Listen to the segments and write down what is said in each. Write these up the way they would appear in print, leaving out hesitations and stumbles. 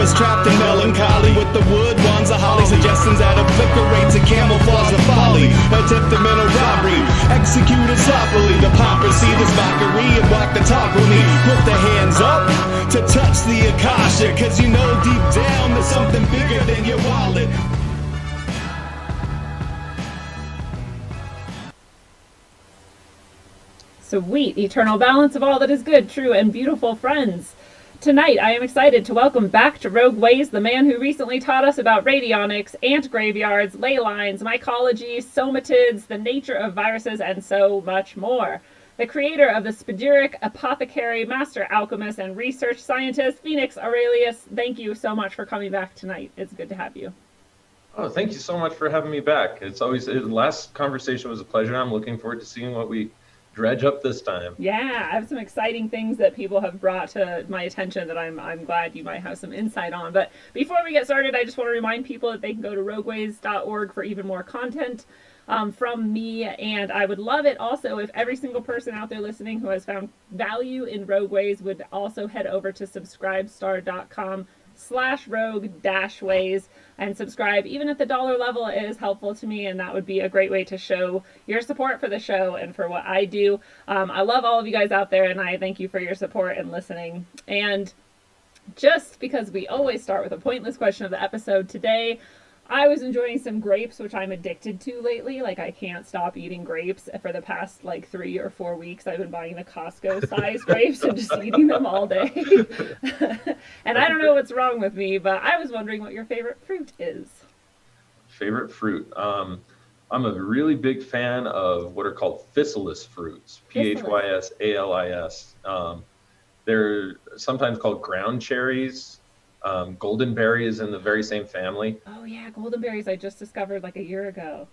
forest trapped in melancholy, with the wood wands of holly, suggestions that obliterate to camouflage the folly. Attempted mental robbery, executed sloppily. Hypocrisy, this mockery, and walk the talk with me. Put the hands up to touch the akasha, cause you know deep down there's something bigger than your wallet. Sweet, eternal balance of all that is good, true, and beautiful, friends. Tonight, I am excited to welcome back to Rogue Ways the man who recently taught us about radionics, ant graveyards, ley lines, mycology, somatids, the nature of viruses, and so much more. The creator of the spagyric, apothecary, master alchemist, and research scientist, Phoenix Aurelius. Thank you so much for coming back tonight. It's good to have you. Oh, thank you so much for having me back. It's always, the last conversation was a pleasure. I'm looking forward to seeing what we dredge up this time. Yeah, I have some exciting things that people have brought to my attention that I'm glad you might have some insight on. But before we get started, I just want to remind people that they can go to rogueways.org for even more content from me. And I would love it also if every single person out there listening who has found value in Rogue Ways would also head over to subscribestar.com/rogue-ways and subscribe. Even at the dollar level, it is helpful to me, and that would be a great way to show your support for the show and for what I do. I love all of you guys out there, and I thank you for your support and listening. And just because we always start with a pointless question of the episode, today I was enjoying some grapes, which I'm addicted to lately. Like, I can't stop eating grapes. For the past, 3 or 4 weeks, I've been buying the Costco-size grapes and just eating them all day. And I don't know what's wrong with me, but I was wondering what your favorite fruit is. Favorite fruit? I'm a really big fan of what are called physalis fruits, Physalis. They're sometimes called ground cherries. Golden berry is in the very same family. Oh yeah, golden berries I just discovered a year ago.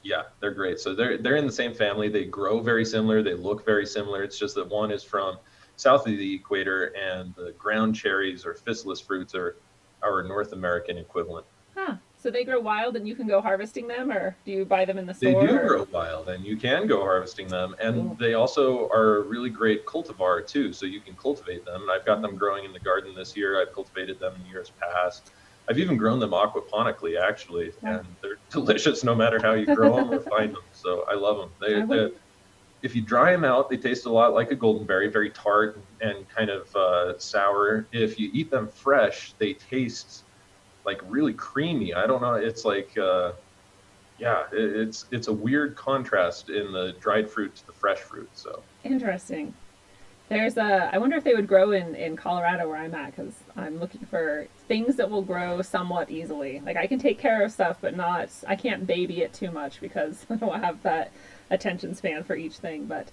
Yeah, they're great. So they're in the same family. They grow very similar. They look very similar. It's just that one is from south of the equator, and the ground cherries or physalis fruits are our North American equivalent. Huh. So they grow wild and you can go harvesting them, or do you buy them in the store? They do grow wild and you can go harvesting them. And They also are a really great cultivar too. So you can cultivate them. And I've got them growing in the garden this year. I've cultivated them in years past. I've even grown them aquaponically, actually. And they're delicious no matter how you grow them or find them. So I love them. If you dry them out, they taste a lot like a golden berry, very tart and kind of sour. If you eat them fresh, they taste really creamy. I don't know. It's it's a weird contrast in the dried fruit to the fresh fruit. So interesting. I wonder if they would grow in Colorado where I'm at, because I'm looking for things that will grow somewhat easily. I can take care of stuff, but I can't baby it too much because I don't have that attention span for each thing. But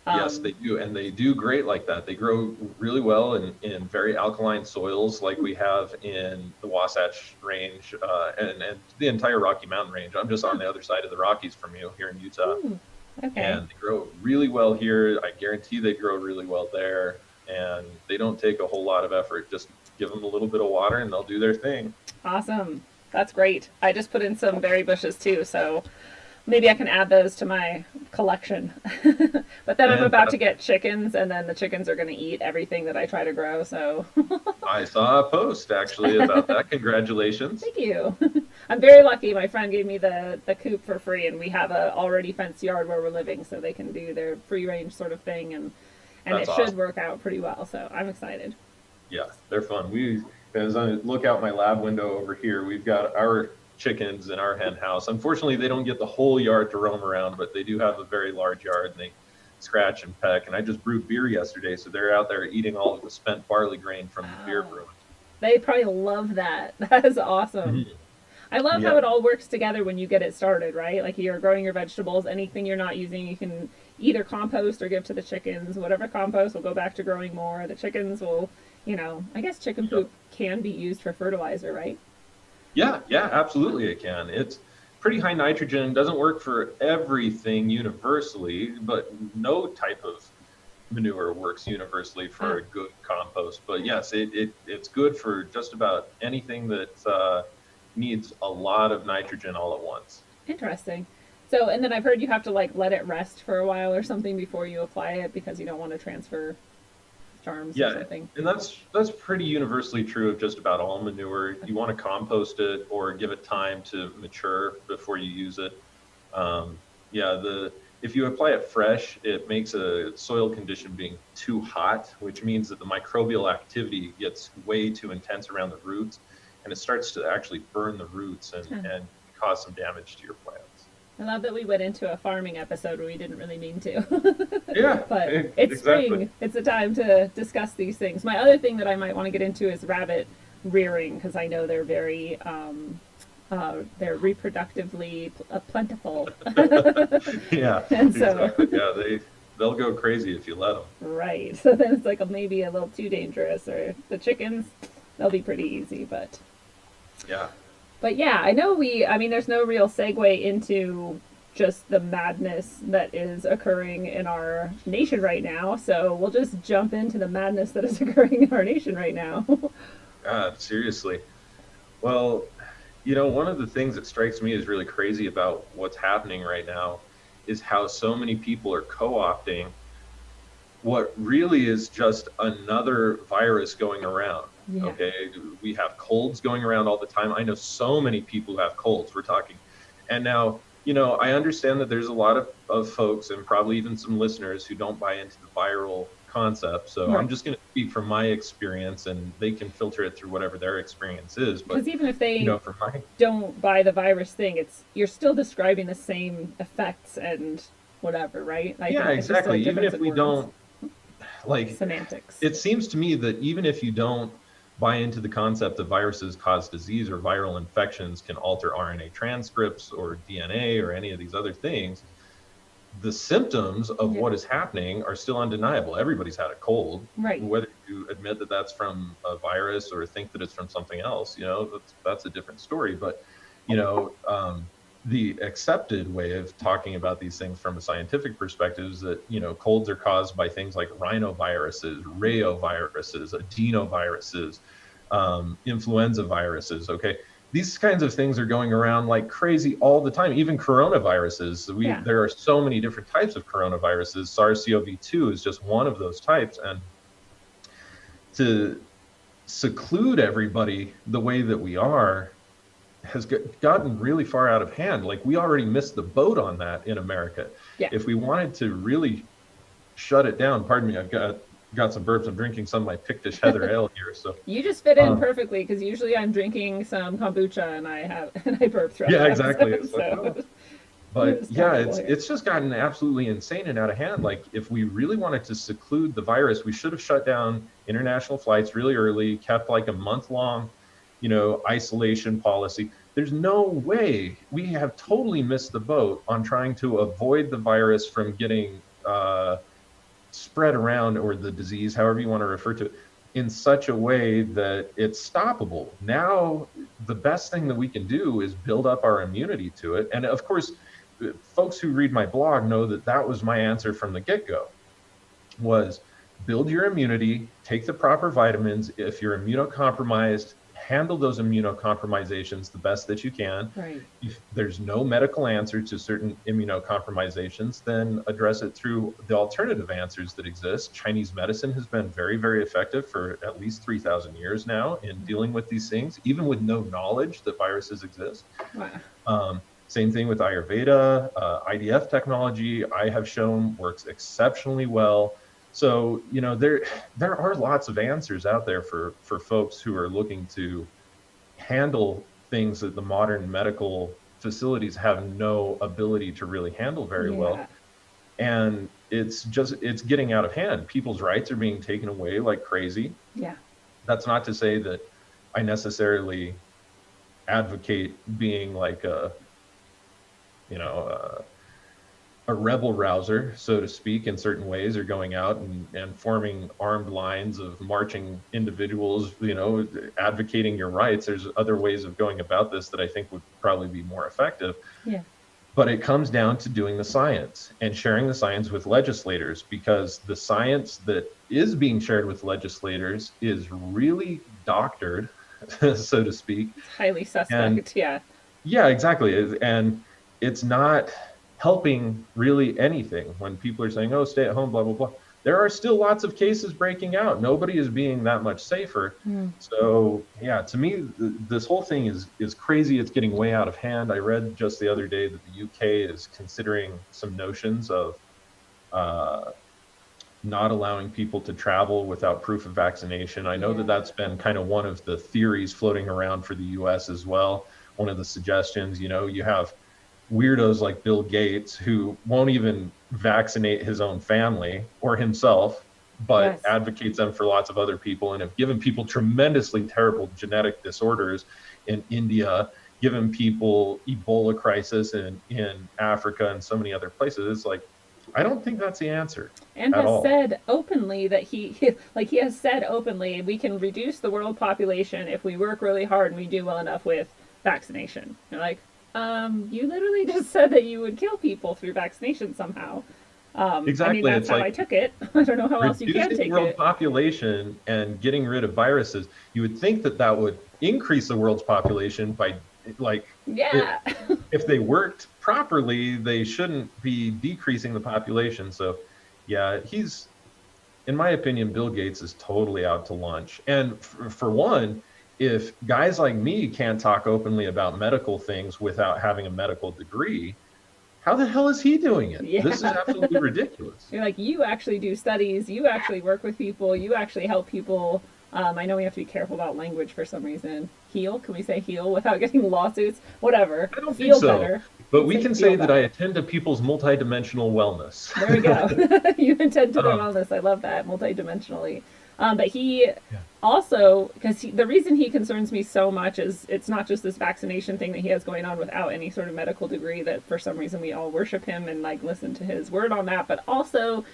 yes, they do, and they do great like that. They grow really well in very alkaline soils like we have in the Wasatch Range and the entire Rocky Mountain Range. I'm just on the other side of the Rockies from you here in Utah. Ooh, okay. And they grow really well here. I guarantee they grow really well there, and they don't take a whole lot of effort. Just give them a little bit of water and they'll do their thing. Awesome. That's great. I just put in some berry bushes too, so maybe I can add those to my collection. But then I'm about to get chickens, and then the chickens are going to eat everything that I try to grow. So I saw a post actually about that. Congratulations. Thank you. I'm very lucky. My friend gave me the coop for free, and we have a already fenced yard where we're living, so they can do their free range sort of thing, and it should work out pretty well. So I'm excited. Yeah, they're fun. As I look out my lab window over here, we've got our chickens in our hen house. Unfortunately, they don't get the whole yard to roam around, but they do have a very large yard, and they scratch and peck. And I just brewed beer yesterday, so they're out there eating all of the spent barley grain from the beer brewing. They probably love that. That is awesome. Mm-hmm. I love how it all works together when you get it started, right? You're growing your vegetables, anything you're not using, you can either compost or give to the chickens. Whatever compost will go back to growing more. The chickens will, I guess chicken poop can be used for fertilizer, right? Yeah, absolutely it can. It's pretty high nitrogen, doesn't work for everything universally, but no type of manure works universally for a good compost. But yes, it's good for just about anything that needs a lot of nitrogen all at once. Interesting. So, and then I've heard you have to let it rest for a while or something before you apply it because you don't want to transfer charms or Yeah, something. and that's pretty universally true of just about all manure. You want to compost it or give it time to mature before you use it. Um, yeah, the if you apply it fresh, it makes a soil condition being too hot, which means that the microbial activity gets way too intense around the roots, and it starts to actually burn the roots and cause some damage to your plants. I love that we went into a farming episode where we didn't really mean to. Yeah, But it's exactly. spring. It's a time to discuss these things. My other thing that I might want to get into is rabbit rearing because I know they're very they're reproductively plentiful. Yeah, And so, exactly. Yeah, they'll go crazy if you let them. right. So then it's like maybe a little too dangerous. Or the chickens, they'll be pretty easy, but Yeah. yeah, I know I mean, there's no real segue into just the madness that is occurring in our nation right now. So we'll just jump into the madness that is occurring in our nation right now. God, seriously. Well, one of the things that strikes me as really crazy about what's happening right now is how so many people are co-opting what really is just another virus going around. Yeah. Okay, we have colds going around all the time. I know so many people who have colds. We're talking, and now I understand that there's a lot of folks and probably even some listeners who don't buy into the viral concept. So Right. I'm just going to speak from my experience, and they can filter it through whatever their experience is. But Because even if they from my don't buy the virus thing, you're still describing the same effects and whatever, right? I yeah, think it's just a exactly. Even difference if in we words. don't like, Semantics. it seems to me that even if you don't buy into the concept that viruses cause disease or viral infections can alter RNA transcripts or DNA or any of these other things, the symptoms of Yeah. what is happening are still undeniable. Everybody's had a cold, Right. whether you admit that that's from a virus or think that it's from something else. That's a different story. But the accepted way of talking about these things from a scientific perspective is that colds are caused by things like rhinoviruses, reoviruses, adenoviruses, influenza viruses. Okay, these kinds of things are going around like crazy all the time. Even coronaviruses. Yeah. There are so many different types of coronaviruses. SARS-CoV-2 is just one of those types, and to seclude everybody the way that we are has gotten really far out of hand. Like, we already missed the boat on that in America. Yeah. If we wanted to really shut it down, pardon me, I've got some burps. I'm drinking some of my Pictish Heather Ale here. So You just fit in perfectly because usually I'm drinking some kombucha and I burp throughout. yeah, the exactly. episode, It's like, so. oh. But It's yeah, comfortable here. it's just gotten absolutely insane and out of hand. Like, if we really wanted to seclude the virus, we should have shut down international flights really early, kept like a month-long, isolation policy. There's no way. We have totally missed the boat on trying to avoid the virus from getting spread around, or the disease, however you want to refer to it, in such a way that it's stoppable. Now, the best thing that we can do is build up our immunity to it. And of course, folks who read my blog know that that was my answer from the get-go, was build your immunity, take the proper vitamins. If you're immunocompromised, handle those immunocompromisations the best that you can. Right. If there's no medical answer to certain immunocompromisations, then address it through the alternative answers that exist. Chinese medicine has been very, very effective for at least 3,000 years now in dealing with these things, even with no knowledge that viruses exist. Wow. Same thing with Ayurveda. IDF technology, I have shown, works exceptionally well. So, there are lots of answers out there for folks who are looking to handle things that the modern medical facilities have no ability to really handle very well. And it's getting out of hand. People's rights are being taken away like crazy. Yeah. That's not to say that I necessarily advocate being like a rebel rouser, so to speak, in certain ways, or going out and forming armed lines of marching individuals, advocating your rights. There's other ways of going about this that I think would probably be more effective. Yeah. But it comes down to doing the science and sharing the science with legislators, because the science that is being shared with legislators is really doctored, so to speak. It's highly suspect. Yeah. Yeah, exactly. And it's not helping really anything when people are saying, oh, stay at home, blah, blah, blah. there are still lots of cases breaking out. Nobody is being that much safer. So yeah, to me, this whole thing is crazy. It's getting way out of hand. I read just the other day that the UK is considering some notions of not allowing people to travel without proof of vaccination. I know that that's been kind of one of the theories floating around for the US as well. One of the suggestions, you know, you have weirdos like Bill Gates who won't even vaccinate his own family or himself, but advocates them for lots of other people, and have given people tremendously terrible genetic disorders in India, given people Ebola crisis in Africa and so many other places. It's like, I don't think that's the answer. And has said openly that he has said openly, we can reduce the world population if we work really hard and we do well enough with vaccination. You're like, you literally just said that you would kill people through vaccination somehow. Exactly. I mean, that's it's how like, I took it. I don't know how else you can take reducing world it. population and getting rid of viruses, you would think that that would increase the world's population by, like, if they worked properly, they shouldn't be decreasing the population. So yeah, in my opinion, Bill Gates is totally out to lunch. And for one, if guys like me can't talk openly about medical things without having a medical degree, how the hell is he doing it? This is absolutely ridiculous. You're like, you actually do studies, you actually work with people, you actually help people. I know we have to be careful about language for some reason. Heal? Can we say heal without getting lawsuits? Whatever. I don't feel think so. Better. But we can say that I attend to people's multidimensional wellness. There we go. You attend to their wellness. I love that, multidimensionally. But he also, because the reason he concerns me so much is it's not just this vaccination thing that he has going on without any sort of medical degree, that for some reason we all worship him and like listen to his word on that, but also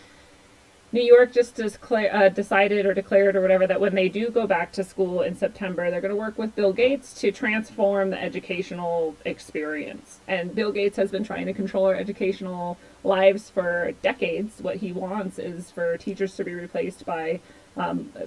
New York just decided or declared or whatever that when they do go back to school in September, they're going to work with Bill Gates to transform the educational experience. And Bill Gates has been trying to control our educational lives for decades. What he wants is for teachers to be replaced by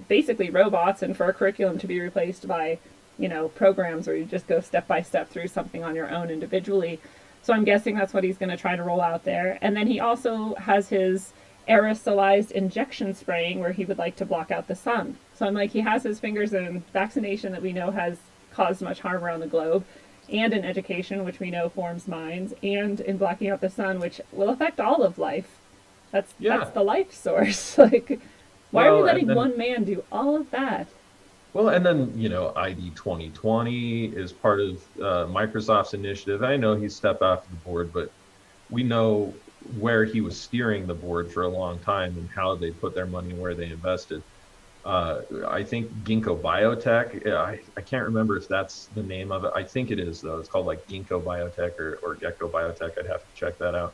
basically robots, and for a curriculum to be replaced by, you know, programs where you just go step by step through something on your own individually. So I'm guessing that's what he's going to try to roll out there. And then he also has his aerosolized injection spraying where he would like to block out the sun. So I'm like, he has his fingers in vaccination that we know has caused much harm around the globe, and in education, which we know forms minds, and in blocking out the sun, which will affect all of life. That's the life source. Like, why are we letting one man do all of that? Well, and then, you know, ID 2020 is part of Microsoft's initiative. I know he's stepped off the board, but we know where he was steering the board for a long time and how they put their money and where they invested. I think Ginkgo Biotech, I can't remember if that's the name of it. I think it is, though. It's called like Ginkgo Biotech or Gecko Biotech. I'd have to check that out.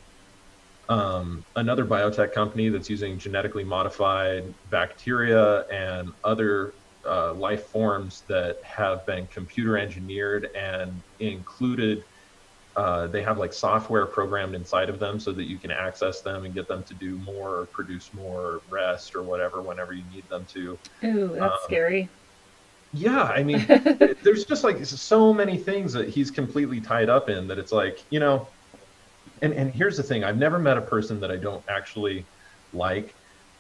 Another biotech company that's using genetically modified bacteria and other life forms that have been computer engineered and included. They have like software programmed inside of them so that you can access them and get them to do more or produce more, rest or whatever whenever you need them to. Ooh, that's scary. Yeah, I mean, there's just like so many things that he's completely tied up in that it's like, you know, and here's the thing. I've never met a person that I don't actually like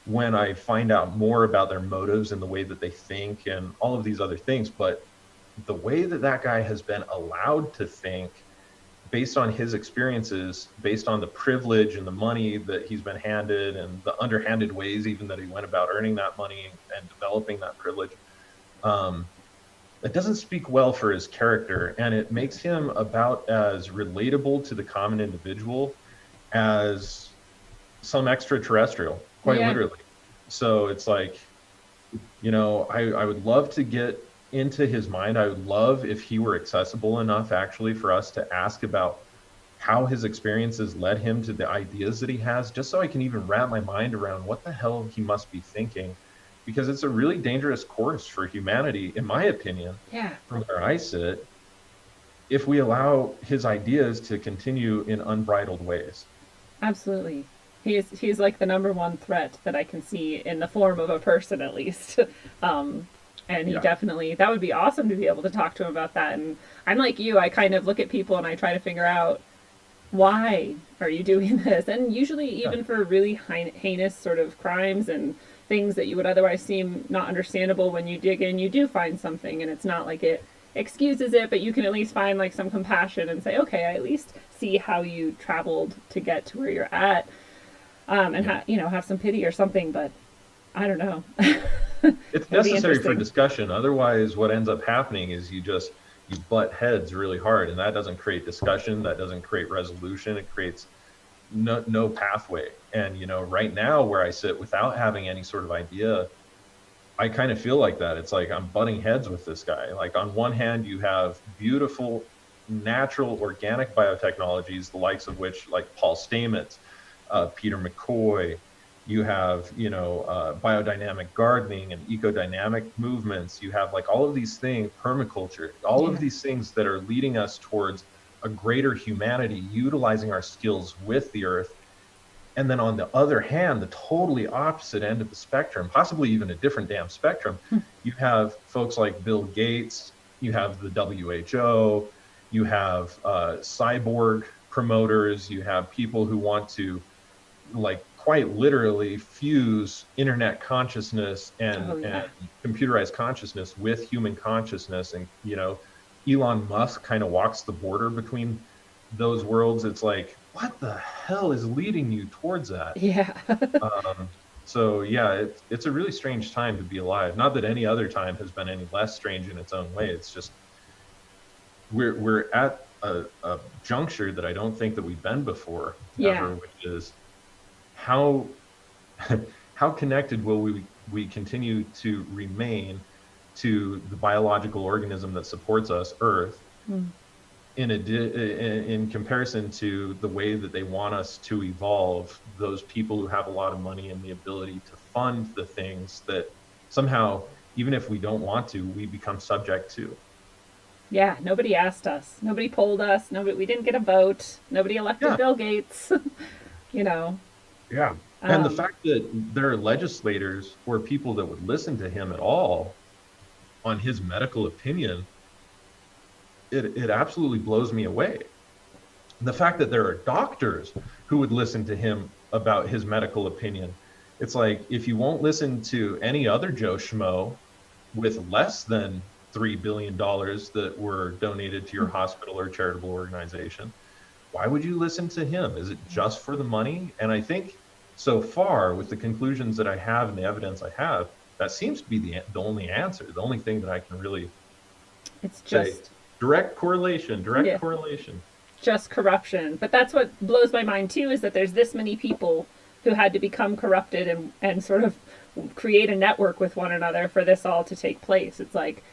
when I find out more about their motives and the way that they think and all of these other things. But the way that that guy has been allowed to think based on his experiences, based on the privilege and the money that he's been handed and the underhanded ways even that he went about earning that money and developing that privilege, it doesn't speak well for his character, and it makes him about as relatable to the common individual as some extraterrestrial, quite literally. So it's like, you know, I would love to get into his mind. I would love if he were accessible enough actually for us to ask about how his experiences led him to the ideas that he has, just so I can even wrap my mind around what the hell he must be thinking, because it's a really dangerous course for humanity, in my opinion, from where I sit, if we allow his ideas to continue in unbridled ways. Absolutely. He's like the number one threat that I can see in the form of a person, at least. And he definitely, that would be awesome to be able to talk to him about that. And I'm like you, I kind of look at people and I try to figure out why are you doing this? And usually even for really heinous sort of crimes and things that you would otherwise seem not understandable, when you dig in, you do find something, and it's not like it excuses it, but you can at least find like some compassion and say, okay, I at least see how you traveled to get to where you're at, and have some pity or something. But I don't know. It's necessary for discussion. Otherwise, what ends up happening is you butt heads really hard, and that doesn't create discussion. That doesn't create resolution. It creates no pathway. And right now where I sit without having any sort of idea, I kind of feel like that. It's like I'm butting heads with this guy. Like on one hand, you have beautiful, natural, organic biotechnologies, the likes of which, like Paul Stamets, Peter McCoy. You have, biodynamic gardening and ecodynamic movements. You have like all of these things, permaculture, all of these things that are leading us towards a greater humanity, utilizing our skills with the earth. And then on the other hand, the totally opposite end of the spectrum, possibly even a different damn spectrum, you have folks like Bill Gates, you have the WHO, you have cyborg promoters, you have people who want to like quite literally fuse internet consciousness and computerized consciousness with human consciousness. And, Elon Musk kind of walks the border between those worlds. It's like, what the hell is leading you towards that? Yeah. So yeah, it's a really strange time to be alive. Not that any other time has been any less strange in its own way. It's just we're at a juncture that I don't think that we've been before ever, which is how connected will we continue to remain to the biological organism that supports us, Earth, in comparison to the way that they want us to evolve, those people who have a lot of money and the ability to fund the things that somehow, even if we don't want to, we become subject to. Yeah, nobody asked us. Nobody polled us. We didn't get a vote. Nobody elected Bill Gates. Yeah. And the fact that there are legislators or people that would listen to him at all on his medical opinion, it absolutely blows me away. The fact that there are doctors who would listen to him about his medical opinion. It's like, if you won't listen to any other Joe Schmo with less than $3 billion that were donated to your hospital or charitable organization, why would you listen to him? Is it just for the money? And I think so far, with the conclusions that I have and the evidence I have, that seems to be the only answer, the only thing that I can really say. Direct correlation. Just corruption. But that's what blows my mind too, is that there's this many people who had to become corrupted and sort of create a network with one another for this all to take place. It's like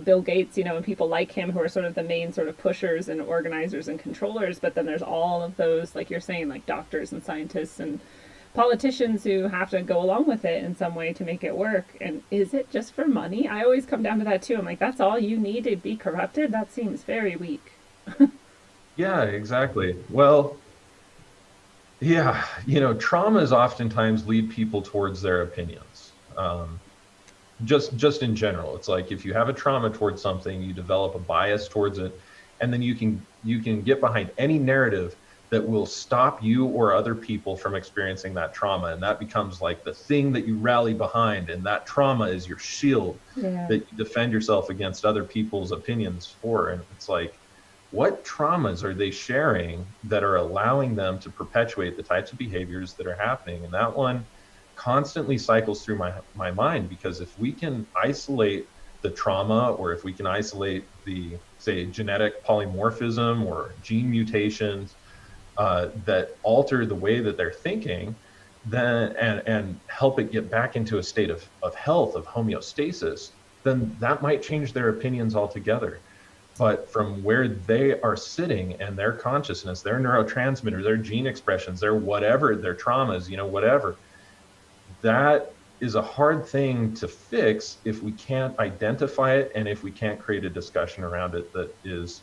Bill Gates, and people like him who are sort of the main sort of pushers and organizers and controllers. But then there's all of those, like you're saying, like doctors and scientists and politicians who have to go along with it in some way to make it work. And is it just for money? I always come down to that too. I'm like, that's all you need to be corrupted? That seems very weak. Yeah, exactly. Well, yeah, traumas oftentimes lead people towards their opinions. Just in general, it's like if you have a trauma towards something, you develop a bias towards it, and then you can get behind any narrative that will stop you or other people from experiencing that trauma, and that becomes like the thing that you rally behind, and that trauma is your shield that you defend yourself against other people's opinions for. And it's like, what traumas are they sharing that are allowing them to perpetuate the types of behaviors that are happening? And that one constantly cycles through my mind, because if we can isolate the trauma, or if we can isolate the, say, genetic polymorphism or gene mutations that alter the way that they're thinking, then and help it get back into a state of health, of homeostasis, then that might change their opinions altogether. But from where they are sitting and their consciousness, their neurotransmitter, their gene expressions, their whatever, their traumas, whatever, that is a hard thing to fix if we can't identify it and if we can't create a discussion around it that is,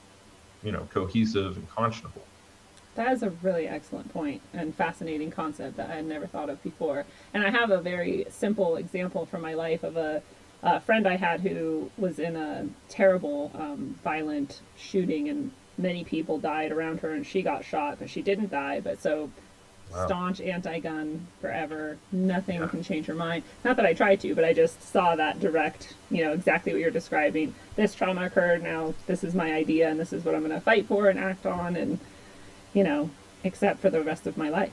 cohesive and conscionable. That is a really excellent point and fascinating concept that I had never thought of before. And I have a very simple example from my life of a friend I had who was in a terrible, violent shooting and many people died around her and she got shot, but she didn't die. But so Wow. staunch anti-gun forever. Nothing can change her mind. Not that I try to, but I just saw that direct, exactly what you're describing. This trauma occurred. Now this is my idea, and this is what I'm going to fight for and act on, and accept for the rest of my life.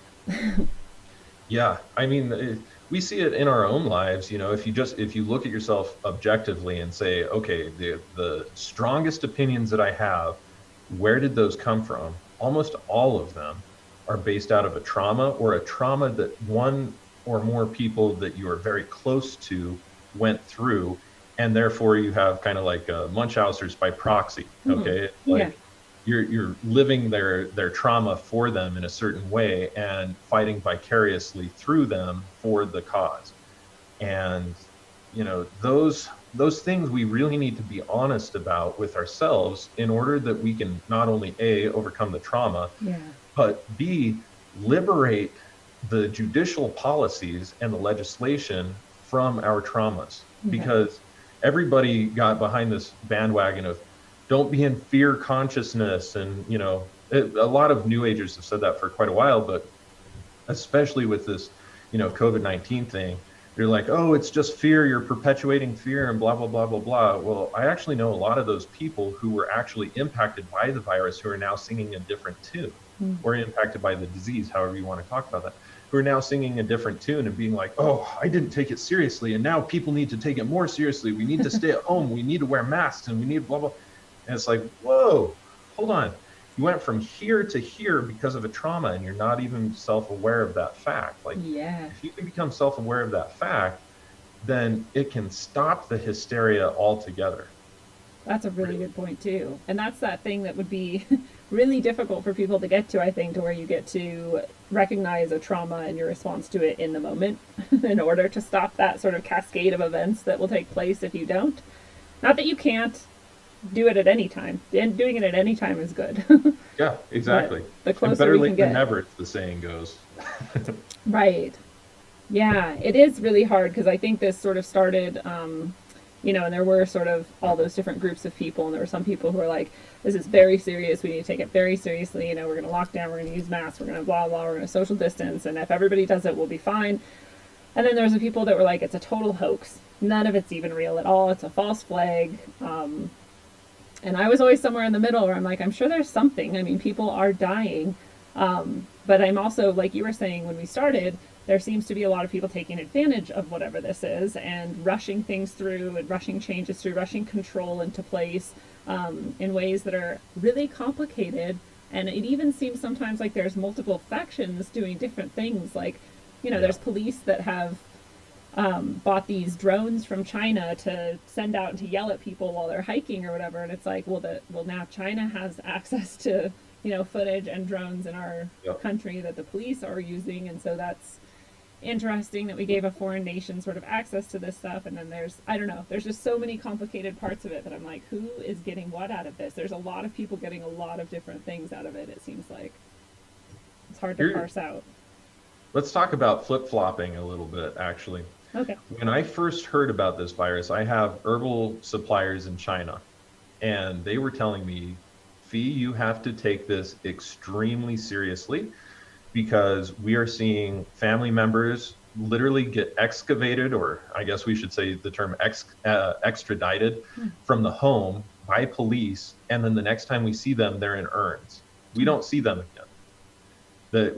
Yeah, I mean, we see it in our own lives. If you look at yourself objectively and say, okay, the strongest opinions that I have, where did those come from? Almost all of them are based out of a trauma, or a trauma that one or more people that you are very close to went through, and therefore you have kind of like Munchausen's by proxy. Okay, like you're living their trauma for them in a certain way and fighting vicariously through them for the cause. And those things we really need to be honest about with ourselves in order that we can not only A, overcome the trauma, but B, liberate the judicial policies and the legislation from our traumas. Because everybody got behind this bandwagon of don't be in fear consciousness. And, a lot of New Agers have said that for quite a while, but especially with this, COVID-19 thing, they're like, oh, it's just fear, you're perpetuating fear and blah, blah, blah, blah, blah. Well, I actually know a lot of those people who were actually impacted by the virus who are now singing a different tune, or impacted by the disease, however you want to talk about that, who are now singing a different tune and being like, oh, I didn't take it seriously, and now people need to take it more seriously. We need to stay at home. We need to wear masks, and we need blah, blah. And it's like, whoa, hold on. You went from here to here because of a trauma, and you're not even self-aware of that fact. Like, if you can become self-aware of that fact, then it can stop the hysteria altogether. That's a really good point too. And that's that thing that would be really difficult for people to get to, I think, to where you get to recognize a trauma and your response to it in the moment in order to stop that sort of cascade of events that will take place if you don't. Not that you can't do it at any time. And doing it at any time is good. Yeah, exactly. But the closer and better we late can get. than never, as the saying goes. Right. Yeah, it is really hard because I think this sort of started, and there were sort of all those different groups of people, and there were some people who were like, this is very serious, we need to take it very seriously, we're going to lock down, we're going to use masks, we're going to blah, blah, we're going to social distance, and if everybody does it, we'll be fine. And then there's the people that were like, it's a total hoax. None of it's even real at all. It's a false flag. And I was always somewhere in the middle where I'm like, I'm sure there's something. I mean, people are dying. But I'm also, like you were saying when we started, there seems to be a lot of people taking advantage of whatever this is and rushing things through and rushing changes through, rushing control into place in ways that are really complicated. And it even seems sometimes like there's multiple factions doing different things. Like, there's police that have bought these drones from China to send out and to yell at people while they're hiking or whatever. And it's like, well, now China has access to, footage and drones in our country that the police are using. And so that's interesting that we gave a foreign nation sort of access to this stuff. And then there's just so many complicated parts of it that I'm like, who is getting what out of this? There's a lot of people getting a lot of different things out of it, it seems like. It's hard to parse out. Let's talk about flip-flopping a little bit, actually. Okay. When I first heard about this virus, I have herbal suppliers in China, and they were telling me, Fee, you have to take this extremely seriously because we are seeing family members literally get excavated, or I guess we should say the term extradited from the home by police, and then the next time we see them, they're in urns. We don't see them again.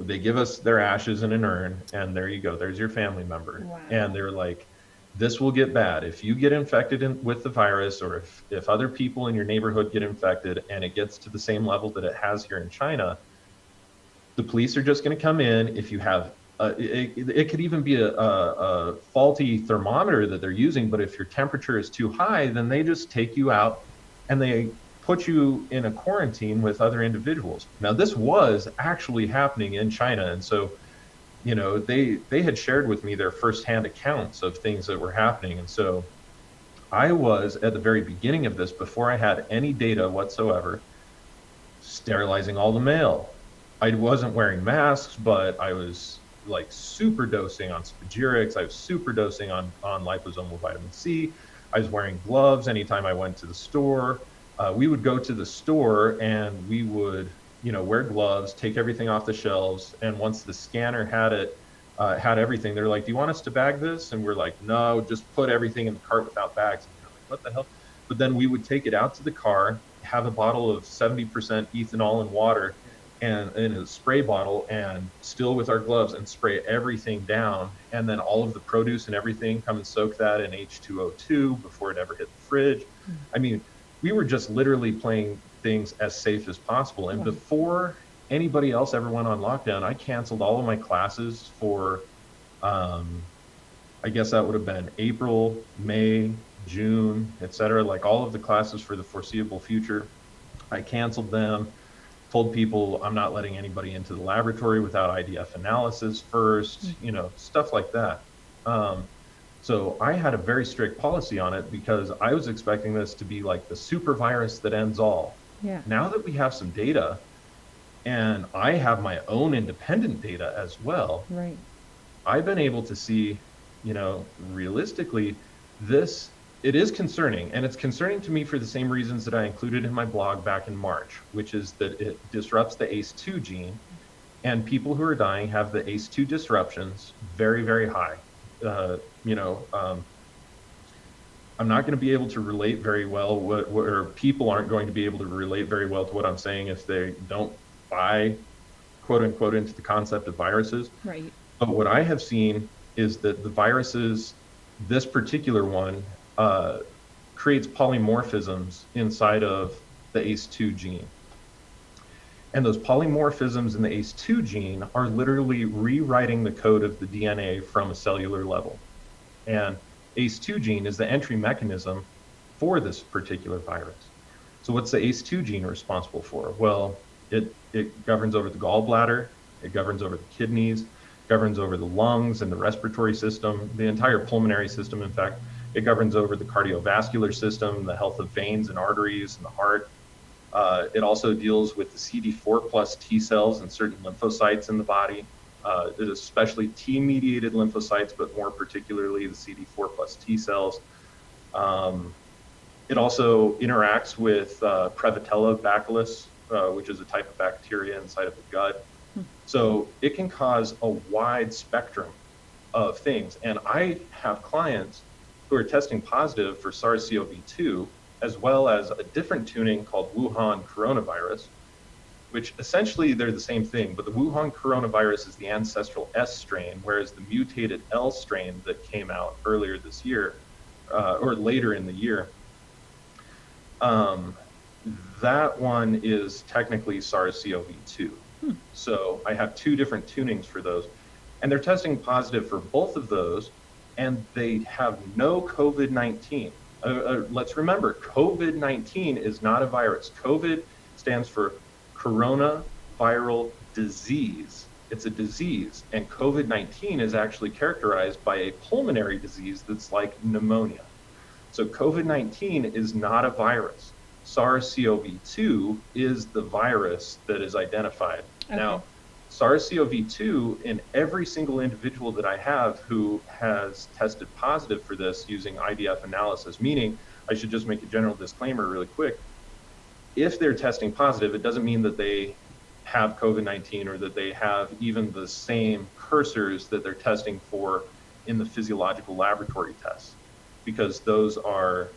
They give us their ashes in an urn, and there you go. There's your family member. Wow. And they're like, this will get bad. If you get infected with the virus, or if other people in your neighborhood get infected and it gets to the same level that it has here in China, the police are just going to come in. If you have, it could even be a faulty thermometer that they're using, but if your temperature is too high, then they just take you out and they put you in a quarantine with other individuals. Now, this was actually happening in China. And so, they had shared with me their firsthand accounts of things that were happening. And so I was at the very beginning of this, before I had any data whatsoever, sterilizing all the mail. I wasn't wearing masks, but I was like super dosing on spagyrics. I was super dosing on liposomal vitamin C. I was wearing gloves anytime I went to the store. we would go to the store and we would, wear gloves, take everything off the shelves. And once the scanner had it, had everything, they're like, "Do you want us to bag this?" And we're like, "No, just put everything in the cart without bags." And we're like, "What the hell?" But then we would take it out to the car, have a bottle of 70% ethanol and water and in a spray bottle, and still with our gloves, and spray everything down. And then all of the produce and everything, come and soak that in H2O2 before it ever hit the fridge. I mean, we were just literally playing things as safe as possible. And before anybody else ever went on lockdown, I canceled all of my classes for, I guess that would have been April, May, June, etc. Like all of the classes for the foreseeable future, I canceled them. Told people I'm not letting anybody into the laboratory without IDF analysis first, stuff like that. So I had a very strict policy on it because I was expecting this to be like the super virus that ends all. Yeah. Now that we have some data, and I have my own independent data as well, Right. I've been able to see, realistically, it is concerning, and it's concerning to me for the same reasons that I included in my blog back in March, which is that it disrupts the ACE2 gene, and people who are dying have the ACE2 disruptions very, very high. I'm not going to be able to relate very well, or people aren't going to be able to relate very well to what I'm saying if they don't buy, quote unquote, into the concept of viruses. Right. But what I have seen is that the viruses, this particular one, creates polymorphisms inside of the ACE2 gene. And those polymorphisms in the ACE2 gene are literally rewriting the code of the DNA from a cellular level. And ACE2 gene is the entry mechanism for this particular virus. So what's the ACE2 gene responsible for? Well, it governs over the gallbladder, it governs over the kidneys, governs over the lungs and the respiratory system, the entire pulmonary system, in fact. It governs over the cardiovascular system, the health of veins and arteries and the heart. It also deals with the CD4 plus T cells and certain lymphocytes in the body, especially T-mediated lymphocytes, but more particularly the CD4 plus T cells. It also interacts with Prevotella bacillus, which is a type of bacteria inside of the gut. So it can cause a wide spectrum of things. And I have clients who are testing positive for SARS-CoV-2, as well as a different tuning called Wuhan coronavirus, which essentially they're the same thing, but the Wuhan coronavirus is the ancestral S strain, whereas the mutated L strain that came out earlier this year, or later in the year, that one is technically SARS-CoV-2. So I have two different tunings for those, and they're testing positive for both of those, and they have no COVID-19. Let's remember, COVID-19 is not a virus. COVID stands for coronaviral disease. It's a disease, and COVID-19 is actually characterized by a pulmonary disease that's like pneumonia. So COVID-19 is not a virus. SARS-CoV-2 is the virus that is identified. Okay. Now, SARS-CoV-2, in every single individual that I have who has tested positive for this using IDF analysis, meaning, I should just make a general disclaimer really quick, if they're testing positive, it doesn't mean that they have COVID-19 or that they have even the same cursors that they're testing for in the physiological laboratory tests, because those are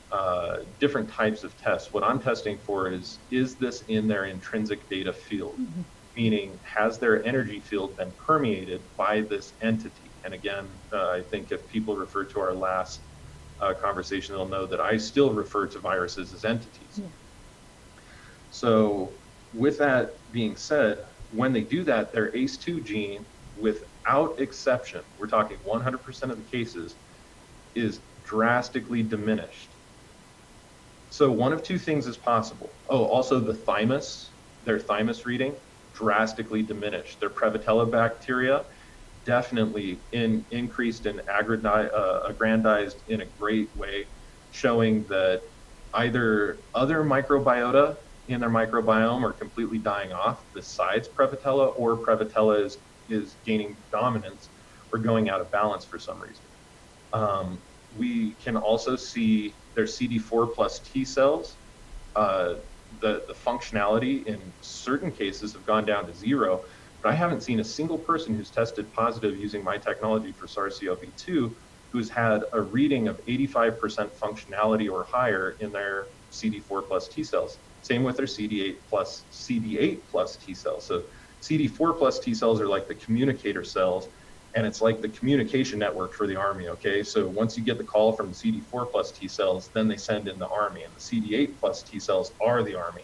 different types of tests. What I'm testing for is this in their intrinsic data field? Mm-hmm. Meaning, has their energy field been permeated by this entity? And again, I think if people refer to our last conversation, they'll know that I still refer to viruses as entities. Yeah. So with that being said, when they do that, their ACE2 gene, without exception, we're talking 100% of the cases, is drastically diminished. So one of two things is possible. Oh, also the thymus, their thymus reading, drastically diminished. Their Prevotella bacteria definitely increased and aggrandized in a great way, showing that either other microbiota in their microbiome are completely dying off besides Prevotella, or Prevotella is gaining dominance or going out of balance for some reason. We can also see their CD4 plus T cells the functionality in certain cases have gone down to zero, but I haven't seen a single person who's tested positive using my technology for SARS-CoV-2 who's had a reading of 85% functionality or higher in their CD4 plus T cells. Same with their CD8 plus T cells. So CD4 plus T cells are like the communicator cells, and it's like the communication network for the army, okay? So once you get the call from the CD4 plus T cells, then they send in the army, and the CD8 plus T cells are the army.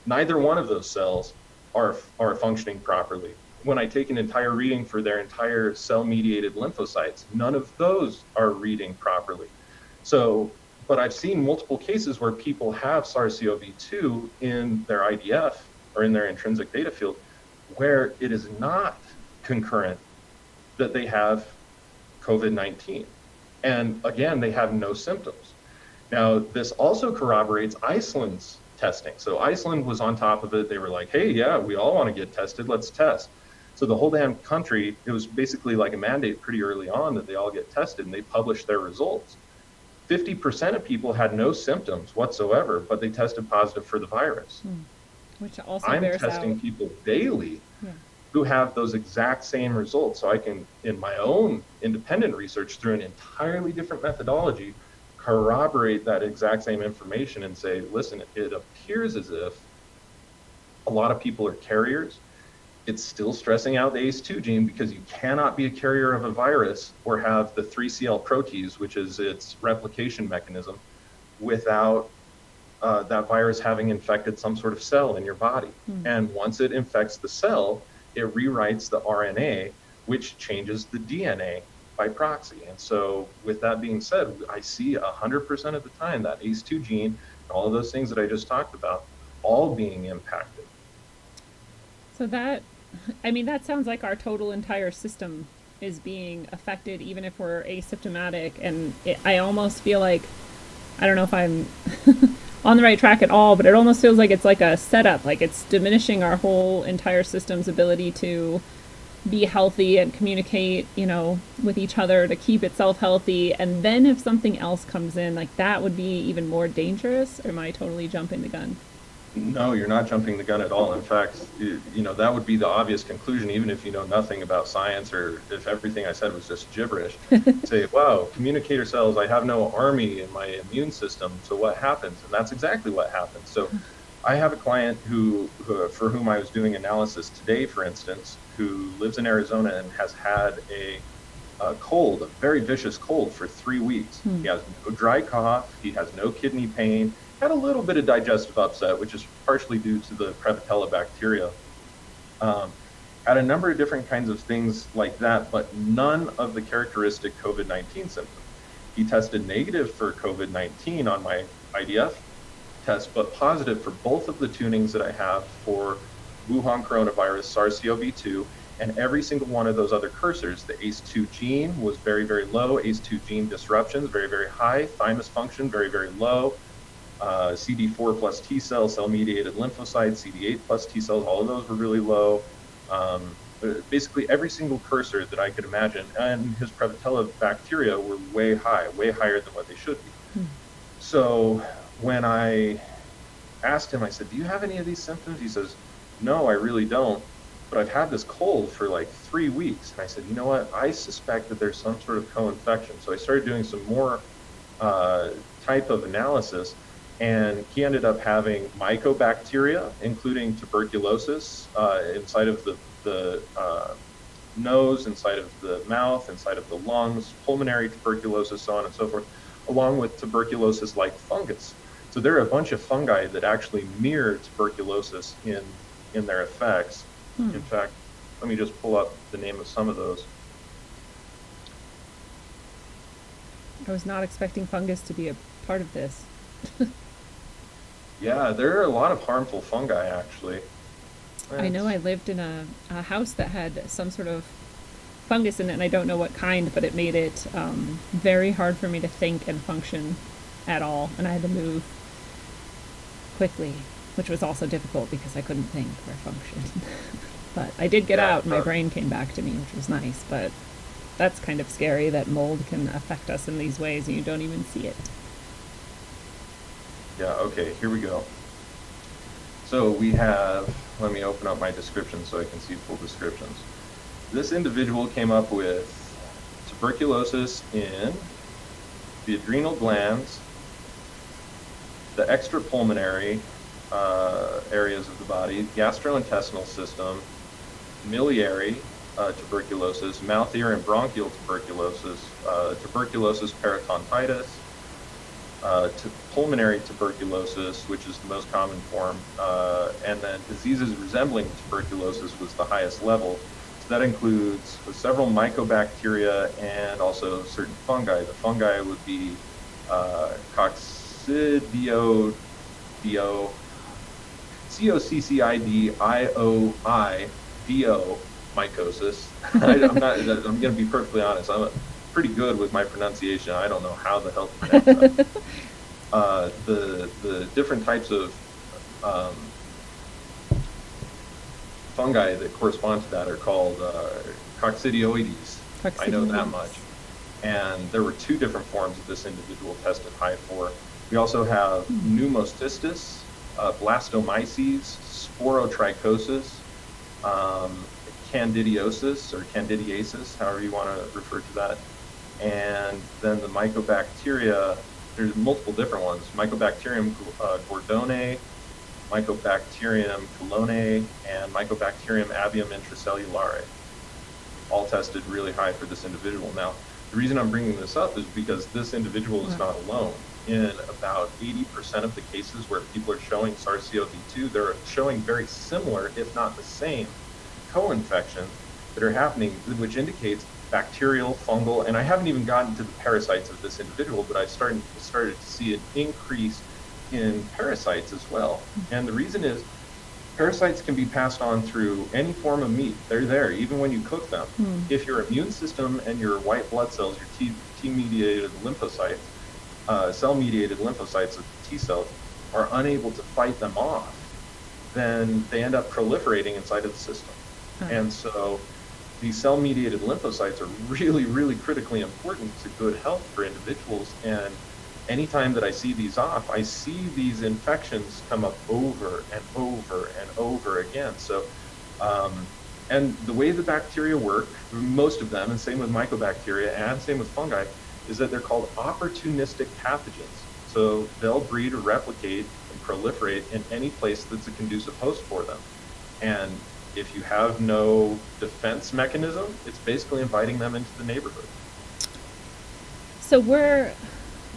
Neither one of those cells are functioning properly. When I take an entire reading for their entire cell-mediated lymphocytes, none of those are reading properly. So, but I've seen multiple cases where people have SARS-CoV-2 in their IDF or in their intrinsic data field where it is not concurrent that they have COVID-19. And again, they have no symptoms. Now, this also corroborates Iceland's testing. So Iceland was on top of it. They were like, hey, yeah, we all want to get tested. Let's test. So the whole damn country, it was basically like a mandate pretty early on that they all get tested, and they published their results. 50% of people had no symptoms whatsoever, but they tested positive for the virus. Which also I'm bears testing out. people daily who have those exact same results. So I can, in my own independent research through an entirely different methodology, corroborate that exact same information and say, listen, it appears as if a lot of people are carriers. It's still stressing out the ACE2 gene because you cannot be a carrier of a virus or have the 3CL protease, which is its replication mechanism, without that virus having infected some sort of cell in your body. And once it infects the cell, it rewrites the RNA, which changes the DNA by proxy. And so with that being said, I see 100% of the time that ACE2 gene and all of those things that I just talked about all being impacted. So that, I mean, that sounds like our total entire system is being affected, even if we're asymptomatic. And I almost feel like, I don't know if I'm on the right track at all, but it almost feels like it's like a setup, like it's diminishing our whole entire system's ability to be healthy and communicate, you know, with each other to keep itself healthy. And then if something else comes in, like that would be even more dangerous. Or am I totally jumping the gun? No, you're not jumping the gun at all. In fact, you know, that would be the obvious conclusion, even if you know nothing about science or if everything I said was just gibberish. Say, wow, communicator cells, I have no army in my immune system, so what happens? And that's exactly what happens. So I have a client who for whom I was doing analysis today, for instance, who lives in Arizona and has had a cold, a very vicious cold for 3 weeks. He has no dry cough, he has no kidney pain, had a little bit of digestive upset, which is partially due to the Prevotella bacteria. Had a number of different kinds of things like that, but none of the characteristic COVID-19 symptoms. He tested negative for COVID-19 on my IDF test, but positive for both of the tunings that I have for Wuhan coronavirus, SARS-CoV-2, and every single one of those other cursors. The ACE2 gene was very, very low. ACE2 gene disruptions, very, very high. Thymus function, very, very low. CD4 plus T cells, cell-mediated lymphocytes, CD8 plus T cells, all of those were really low. Basically every single cursor that I could imagine, and his Prevotella bacteria were way high, way higher than what they should be. So when I asked him, I said, do you have any of these symptoms? He says, no, I really don't, but I've had this cold for like 3 weeks. And I said, you know what, I suspect that there's some sort of co-infection. So I started doing some more type of analysis, and he ended up having mycobacteria, including tuberculosis, inside of the nose, inside of the mouth, inside of the lungs, pulmonary tuberculosis, so on and so forth, along with tuberculosis-like fungus. So there are a bunch of fungi that actually mirror tuberculosis in their effects. In fact, let me just pull up the name of some of those. I was not expecting fungus to be a part of this. Yeah, there are a lot of harmful fungi, actually. I know I lived in a house that had some sort of fungus in it, and I don't know what kind, but it made it very hard for me to think and function at all, and I had to move quickly, which was also difficult because I couldn't think or function. But I did get out, and my brain came back to me, which was nice, but that's kind of scary that mold can affect us in these ways and you don't even see it. Yeah, okay, here we go. So we have, let me open up my description so I can see full descriptions. This individual came up with tuberculosis in the adrenal glands, the extrapulmonary areas of the body, gastrointestinal system, miliary tuberculosis, mouth, ear, and bronchial tuberculosis, tuberculosis peritonitis, pulmonary tuberculosis, which is the most common form, and then diseases resembling tuberculosis was the highest level. So that includes several mycobacteria and also certain fungi. The fungi would be Coccidioidio mycosis. I'm going to be perfectly honest. I'm pretty good with my pronunciation. I don't know how the hell to pronounce that. The different types of fungi that correspond to that are called coccidioides. I know that much. And there were 2 different forms of this individual tested high for. We also have pneumocystis, blastomyces, sporotrichosis, candidiosis or candidiasis, however you want to refer to that. And then the mycobacteria, there's multiple different ones. Mycobacterium gordone, Mycobacterium colone, and Mycobacterium avium intracellulare, all tested really high for this individual. Now, the reason I'm bringing this up is because this individual is not alone. In about 80% of the cases where people are showing SARS-CoV-2, they're showing very similar, if not the same, co-infections that are happening, which indicates bacterial, fungal, and I haven't even gotten to the parasites of this individual, but I've started to see an increase in parasites as well. And the reason is parasites can be passed on through any form of meat. They're there, even when you cook them. If your immune system and your white blood cells, your T-mediated lymphocytes, cell-mediated lymphocytes, T cells, are unable to fight them off, then they end up proliferating inside of the system. And so these cell-mediated lymphocytes are really, really critically important to good health for individuals. And anytime that I see these off, I see these infections come up over and over and over again. So, and the way the bacteria work, most of them, and same with mycobacteria and same with fungi, is that they're called opportunistic pathogens. So they'll breed or replicate and proliferate in any place that's a conducive host for them. And if you have no defense mechanism, it's basically inviting them into the neighborhood. So we're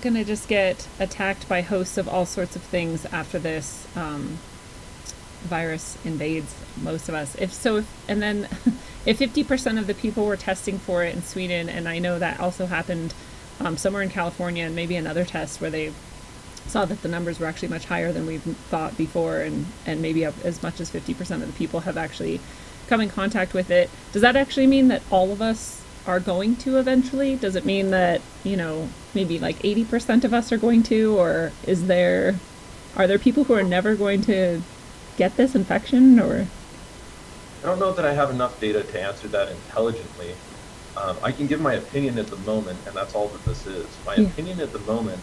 going to just get attacked by hosts of all sorts of things after this virus invades most of us. If 50% of the people were testing for it in Sweden, and I know that also happened somewhere in California, and maybe another test where they saw that the numbers were actually much higher than we've thought before, and maybe as much as 50% of the people have actually come in contact with it. Does that actually mean that all of us are going to eventually? Does it mean that, maybe like 80% of us are going to, or are there people who are never going to get this infection? Or I don't know that I have enough data to answer that intelligently. I can give my opinion at the moment, and that's all that this is. My opinion at the moment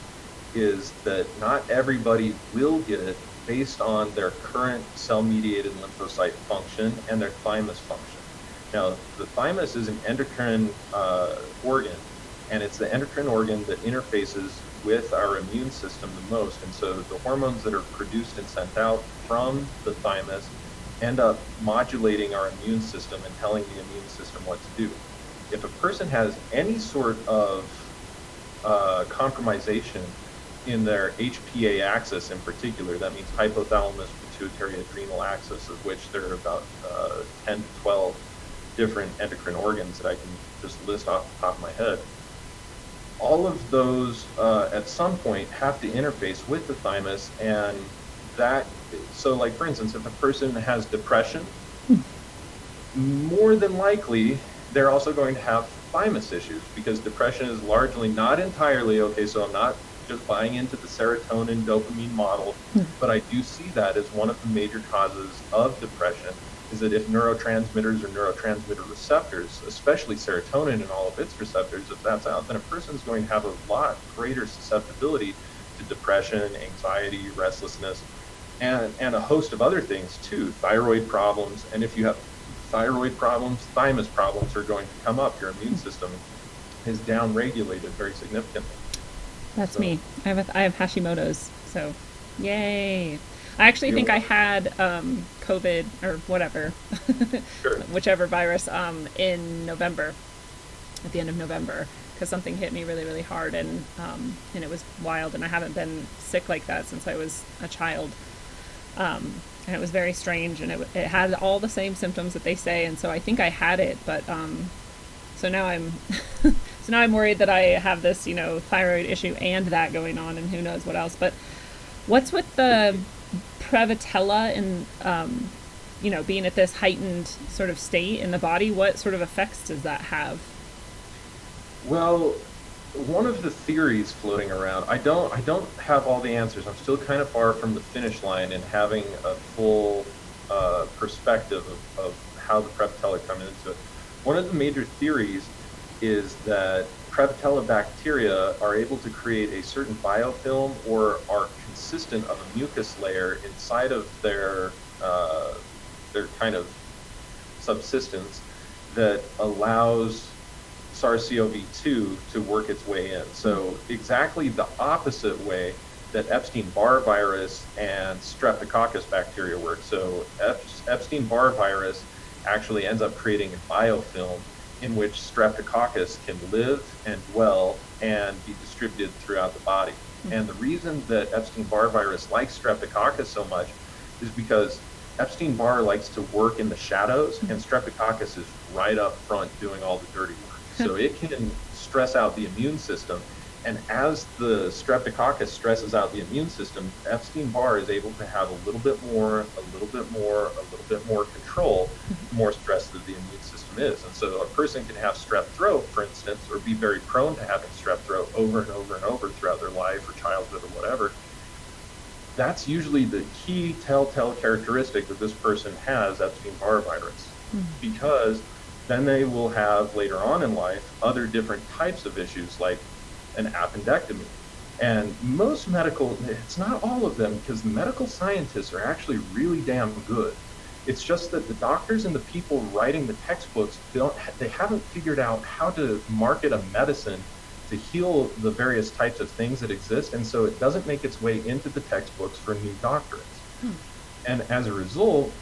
is that not everybody will get it based on their current cell-mediated lymphocyte function and their thymus function. Now, the thymus is an endocrine organ, and it's the endocrine organ that interfaces with our immune system the most. And so the hormones that are produced and sent out from the thymus end up modulating our immune system and telling the immune system what to do. If a person has any sort of compromisation in their HPA axis in particular, that means hypothalamus, pituitary, adrenal axis, of which there are about 10 to 12 different endocrine organs that I can just list off the top of my head. All of those at some point have to interface with the thymus, and so like for instance, if a person has depression, more than likely they're also going to have thymus issues, because depression is largely, not entirely, so I'm not just buying into the serotonin dopamine model, but I do see that as one of the major causes of depression, is that if neurotransmitters or neurotransmitter receptors, especially serotonin and all of its receptors, if that's out, then a person's going to have a lot greater susceptibility to depression, anxiety, restlessness. and a host of other things too, thyroid problems. And if you have thyroid problems, thymus problems are going to come up. Your immune system is downregulated very significantly. That's me. I have Hashimoto's, so yay. I actually think I had COVID or whatever, Sure. whichever virus, in November, at the end of November, because something hit me really, really hard, and it was wild, and I haven't been sick like that since I was a child. And it was very strange, and it had all the same symptoms that they say, and so I think I had it, but so now I'm so now I'm worried that I have this, thyroid issue and that going on, and who knows what else. But what's with the Prevotella and being at this heightened sort of state in the body? What sort of effects does that have? Well, one of the theories floating around, I don't have all the answers. I'm still kind of far from the finish line in having a full perspective of how the Prevotella come into it. One of the major theories is that Prevotella bacteria are able to create a certain biofilm, or are consistent of a mucus layer inside of their kind of subsistence that allows SARS-CoV-2 to work its way in. So exactly the opposite way that Epstein-Barr virus and Streptococcus bacteria work. So Epstein-Barr virus actually ends up creating a biofilm in which Streptococcus can live and dwell and be distributed throughout the body. And the reason that Epstein-Barr virus likes Streptococcus so much is because Epstein-Barr likes to work in the shadows, and Streptococcus is right up front doing all the dirty work. So it can stress out the immune system. And as the Streptococcus stresses out the immune system, Epstein-Barr is able to have a little bit more control, the more stressed that the immune system is. And so a person can have strep throat, for instance, or be very prone to having strep throat over and over and over throughout their life or childhood or whatever. That's usually the key telltale characteristic that this person has Epstein-Barr virus, because then they will have later on in life other different types of issues like an appendectomy. And most medical, it's not all of them, because the medical scientists are actually really damn good. It's just that the doctors and the people writing the textbooks, they haven't figured out how to market a medicine to heal the various types of things that exist, and so it doesn't make its way into the textbooks for new doctorates. And as a result,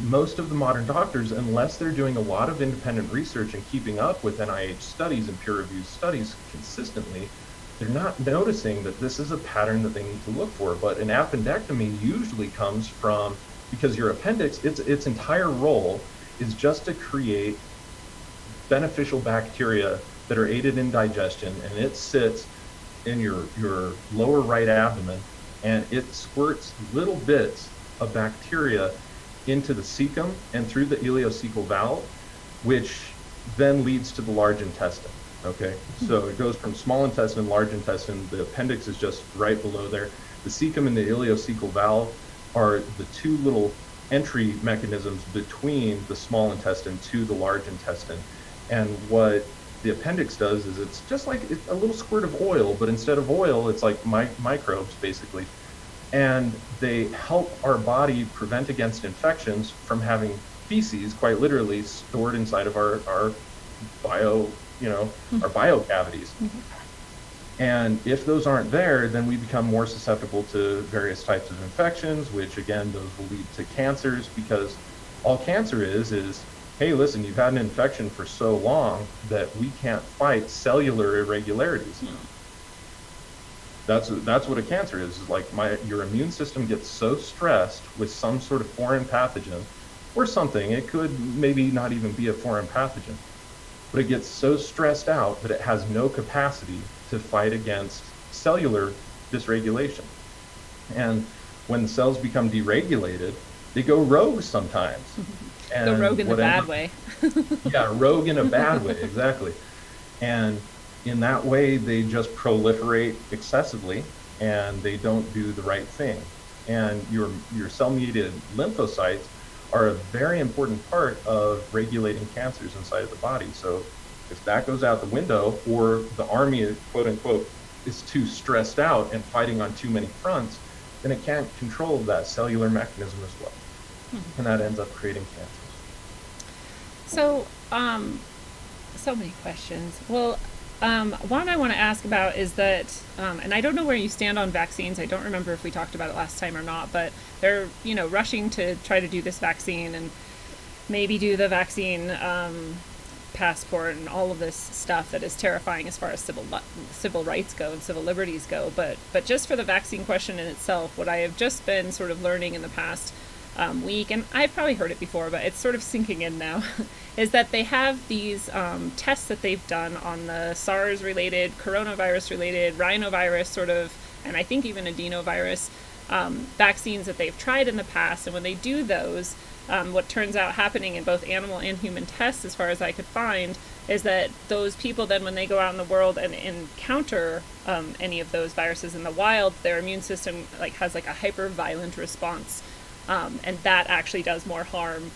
most of the modern doctors, unless they're doing a lot of independent research and keeping up with NIH studies and peer-reviewed studies consistently, they're not noticing that this is a pattern that they need to look for. But an appendectomy usually comes from, because your appendix, its entire role is just to create beneficial bacteria that are aided in digestion, and it sits in your lower right abdomen, and it squirts little bits of bacteria into the cecum and through the ileocecal valve, which then leads to the large intestine. Okay, so it goes from small intestine, large intestine. The appendix is just right below there. The cecum and the ileocecal valve are the two little entry mechanisms between the small intestine to the large intestine. And what the appendix does is it's just like a little squirt of oil, but instead of oil, it's like microbes basically. And they help our body prevent against infections from having feces, quite literally, stored inside of our bio cavities. And if those aren't there, then we become more susceptible to various types of infections, which again, those will lead to cancers, because all cancer is, hey, listen, you've had an infection for so long that we can't fight cellular irregularities. That's what a cancer is like your immune system gets so stressed with some sort of foreign pathogen or something. It could maybe not even be a foreign pathogen, but it gets so stressed out that it has no capacity to fight against cellular dysregulation. And when the cells become deregulated, they go rogue sometimes. And go rogue in the bad way. Yeah, rogue in a bad way, exactly. And in that way, they just proliferate excessively, and they don't do the right thing. And your cell-mediated lymphocytes are a very important part of regulating cancers inside of the body. So if that goes out the window, or the army, quote unquote, is too stressed out and fighting on too many fronts, then it can't control that cellular mechanism as well. And that ends up creating cancers. So, so many questions. Well, one I want to ask about is that, and I don't know where you stand on vaccines. I don't remember if we talked about it last time or not, but they're, rushing to try to do this vaccine and maybe do the vaccine passport and all of this stuff that is terrifying as far as civil rights go and civil liberties go. But just for the vaccine question in itself, what I have just been sort of learning in the past week, and I've probably heard it before, but it's sort of sinking in now, is that they have these tests that they've done on the SARS-related, coronavirus-related, rhinovirus sort of, and I think even adenovirus vaccines that they've tried in the past. And when they do those, what turns out happening in both animal and human tests, as far as I could find, is that those people then, when they go out in the world and encounter any of those viruses in the wild, their immune system has a hyper-violent response. And that actually does more harm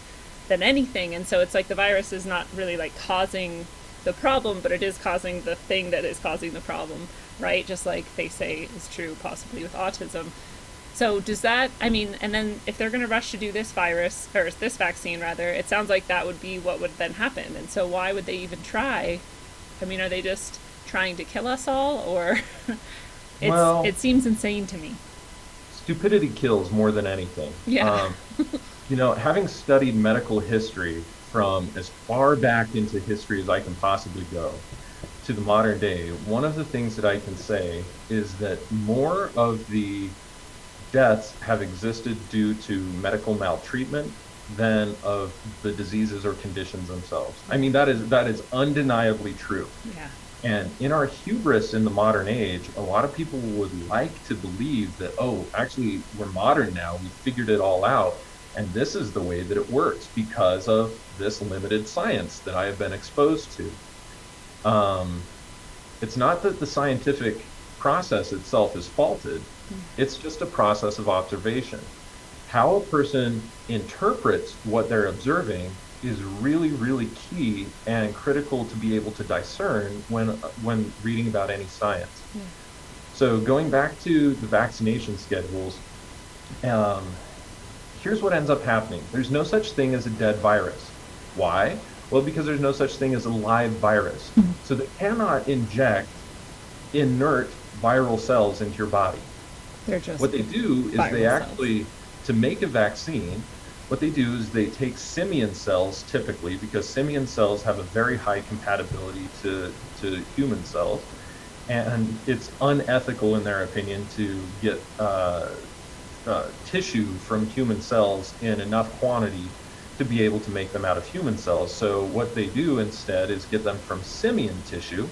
than anything. And so it's the virus is not really causing the problem, but it is causing the thing that is causing the problem, right? Just like they say is true possibly with autism. So does that, and then if they're going to rush to do this virus, or this vaccine rather, it sounds like that would be what would then happen. And so why would they even try? Are they just trying to kill us all, or it seems insane to me. Stupidity kills more than anything. Yeah. Having studied medical history from as far back into history as I can possibly go to the modern day, one of the things that I can say is that more of the deaths have existed due to medical maltreatment than of the diseases or conditions themselves. That is undeniably true. Yeah. And in our hubris in the modern age, a lot of people would like to believe that, actually, we're modern now, we figured it all out, and this is the way that it works because of this limited science that I have been exposed to. It's not that the scientific process itself is faulted, it's just a process of observation. How a person interprets what they're observing is really, really key and critical to be able to discern when reading about any science. Yeah. So going back to the vaccination schedules, here's what ends up happening. There's no such thing as a dead virus. Why? Well, because there's no such thing as a live virus. So they cannot inject inert viral cells into your body. They're just what they do is they actually, to make a vaccine, what they do is they take simian cells typically, because simian cells have a very high compatibility to human cells, and it's unethical in their opinion to get tissue from human cells in enough quantity to be able to make them out of human cells. So what they do instead is get them from simian tissue,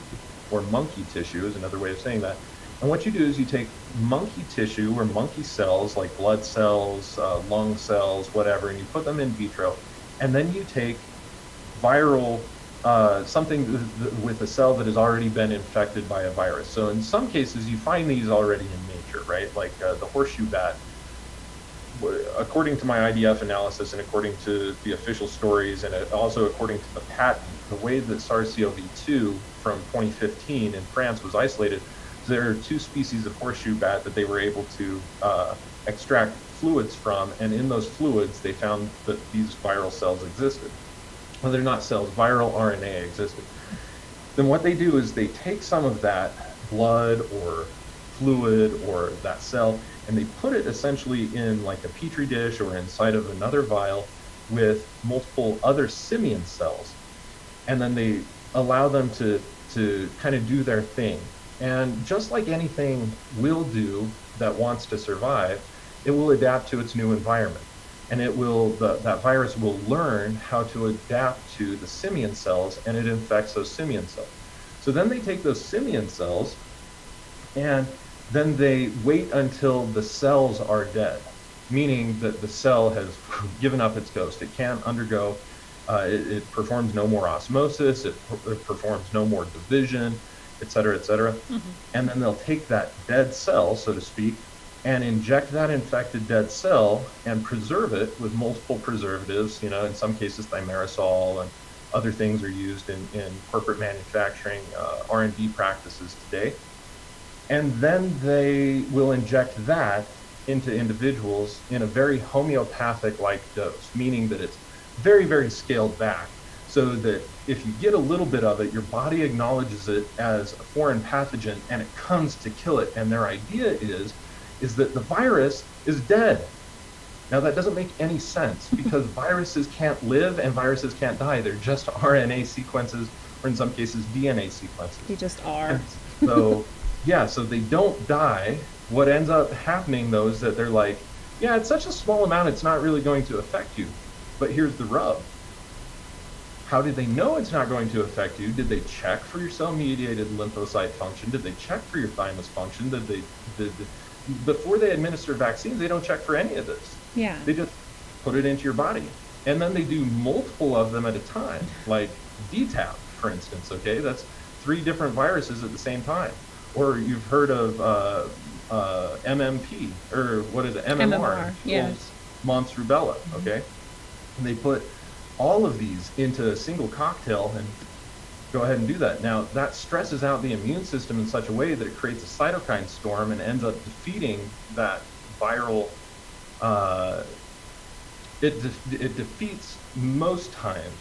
or monkey tissue is another way of saying that. And what you do is you take monkey tissue or monkey cells, like blood cells, lung cells, whatever, and you put them in vitro. And then you take viral, something with a cell that has already been infected by a virus. So in some cases, you find these already in nature, right? Like the horseshoe bat. According to my IDF analysis and according to the official stories, and also according to the patent, the way that SARS-CoV-2 from 2015 in France was isolated, there are two species of horseshoe bat that they were able to extract fluids from, and in those fluids they found that these viral cells existed. Well, they're not cells, viral RNA existed. Then what they do is they take some of that blood or fluid or that cell, and they put it essentially in like a petri dish or inside of another vial with multiple other simian cells. And then they allow them to kind of do their thing. And just like anything will do that wants to survive, it will adapt to its new environment. And it will, that virus will learn how to adapt to the simian cells, and it infects those simian cells. So then they take those simian cells, and then they wait until the cells are dead, meaning that the cell has given up its ghost. It can't undergo, it performs no more osmosis, it performs no more division, et cetera, et cetera. Mm-hmm. And then they'll take that dead cell, so to speak, and inject that infected dead cell and preserve it with multiple preservatives. You know, in some cases, thimerosal and other things are used in corporate manufacturing, R&D practices today. And then they will inject that into individuals in a very homeopathic-like dose, meaning that it's very, very scaled back, so that if you get a little bit of it, your body acknowledges it as a foreign pathogen and it comes to kill it. And their idea is that the virus is dead. Now that doesn't make any sense because viruses can't live and viruses can't die. They're just RNA sequences, or in some cases DNA sequences. They just are. And so yeah, so they don't die. What ends up happening though is that they're like, yeah, it's such a small amount, it's not really going to affect you. But here's the rub. How did they know it's not going to affect you? Did they check for your cell-mediated lymphocyte function? Did they check for your thymus function? Before they administer vaccines, they don't check for any of this. Yeah. They just put it into your body. And then they do multiple of them at a time, like DTaP, for instance, okay? That's 3 different viruses at the same time. Or you've heard of MMP, or what is it, MMR, yes. Mumps, rubella, okay? And they put all of these into a single cocktail and go ahead and do that. Now, that stresses out the immune system in such a way that it creates a cytokine storm and ends up defeating that viral, it defeats most times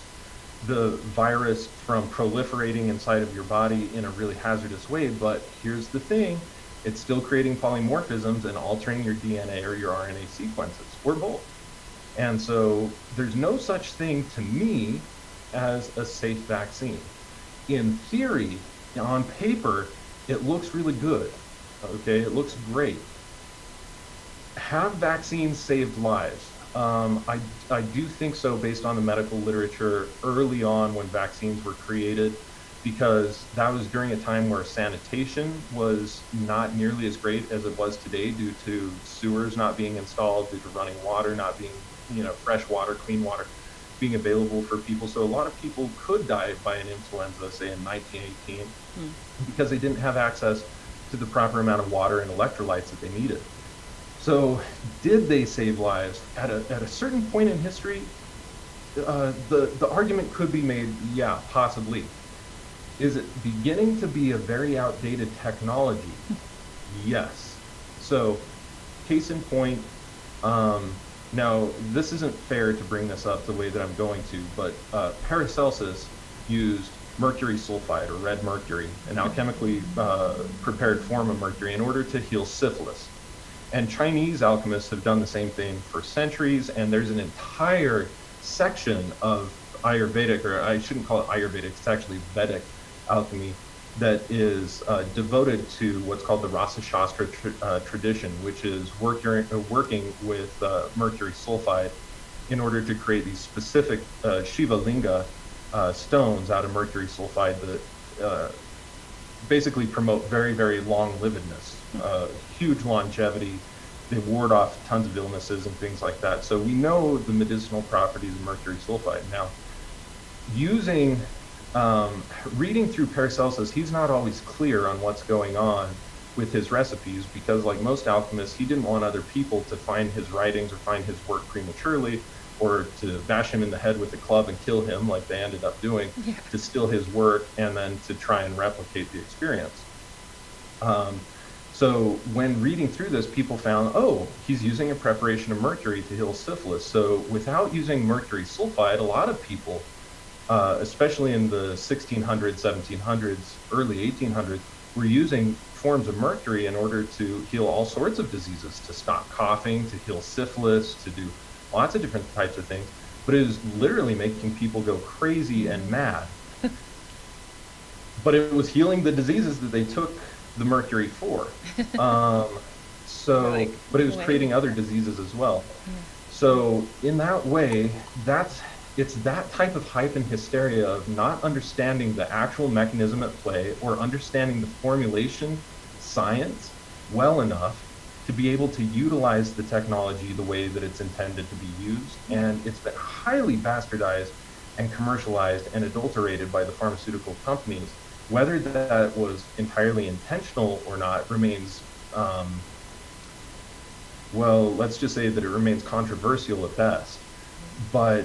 the virus from proliferating inside of your body in a really hazardous way. But here's the thing, it's still creating polymorphisms and altering your DNA or your RNA sequences, or both. And so there's no such thing to me as a safe vaccine. In theory, on paper, it looks really good, okay? It looks great. Have vaccines saved lives? I do think so based on the medical literature early on when vaccines were created, because that was during a time where sanitation was not nearly as great as it was today due to sewers not being installed, due to running water not being, fresh water, clean water being available for people. So a lot of people could die by an influenza, say in 1918, because they didn't have access to the proper amount of water and electrolytes that they needed. So did they save lives? At a certain point in history, the argument could be made, yeah, possibly. Is it beginning to be a very outdated technology? Yes. So case in point, now this isn't fair to bring this up the way that I'm going to, but Paracelsus used mercury sulfide, or red mercury, an alchemically prepared form of mercury, in order to heal syphilis. And Chinese alchemists have done the same thing for centuries, and there's an entire section of Ayurvedic, or I shouldn't call it Ayurvedic, it's actually Vedic alchemy, that is devoted to what's called the Rasa Shastra tradition, which is working with mercury sulfide in order to create these specific Shiva Linga stones out of mercury sulfide that basically promote very, very long livedness, huge longevity. They ward off tons of illnesses and things like that. So we know the medicinal properties of mercury sulfide. Now, reading through Paracelsus, he's not always clear on what's going on with his recipes, because like most alchemists, he didn't want other people to find his writings or find his work prematurely, or to bash him in the head with a club and kill him like they ended up doing, to steal his work and then to try and replicate the experience. So when reading through this, people found, oh, he's using a preparation of mercury to heal syphilis. So without using mercury sulfide, a lot of people, especially in the 1600s, 1700s, early 1800s, were using forms of mercury in order to heal all sorts of diseases, to stop coughing, to heal syphilis, to do lots of different types of things. But it was literally making people go crazy and mad. But it was healing the diseases that they took the mercury for. But it was creating other diseases as well. So in that way, it's that type of hype and hysteria of not understanding the actual mechanism at play, or understanding the formulation science well enough to be able to utilize the technology the way that it's intended to be used. And it's been highly bastardized and commercialized and adulterated by the pharmaceutical companies. Whether that was entirely intentional or not remains, let's just say that it remains controversial at best. But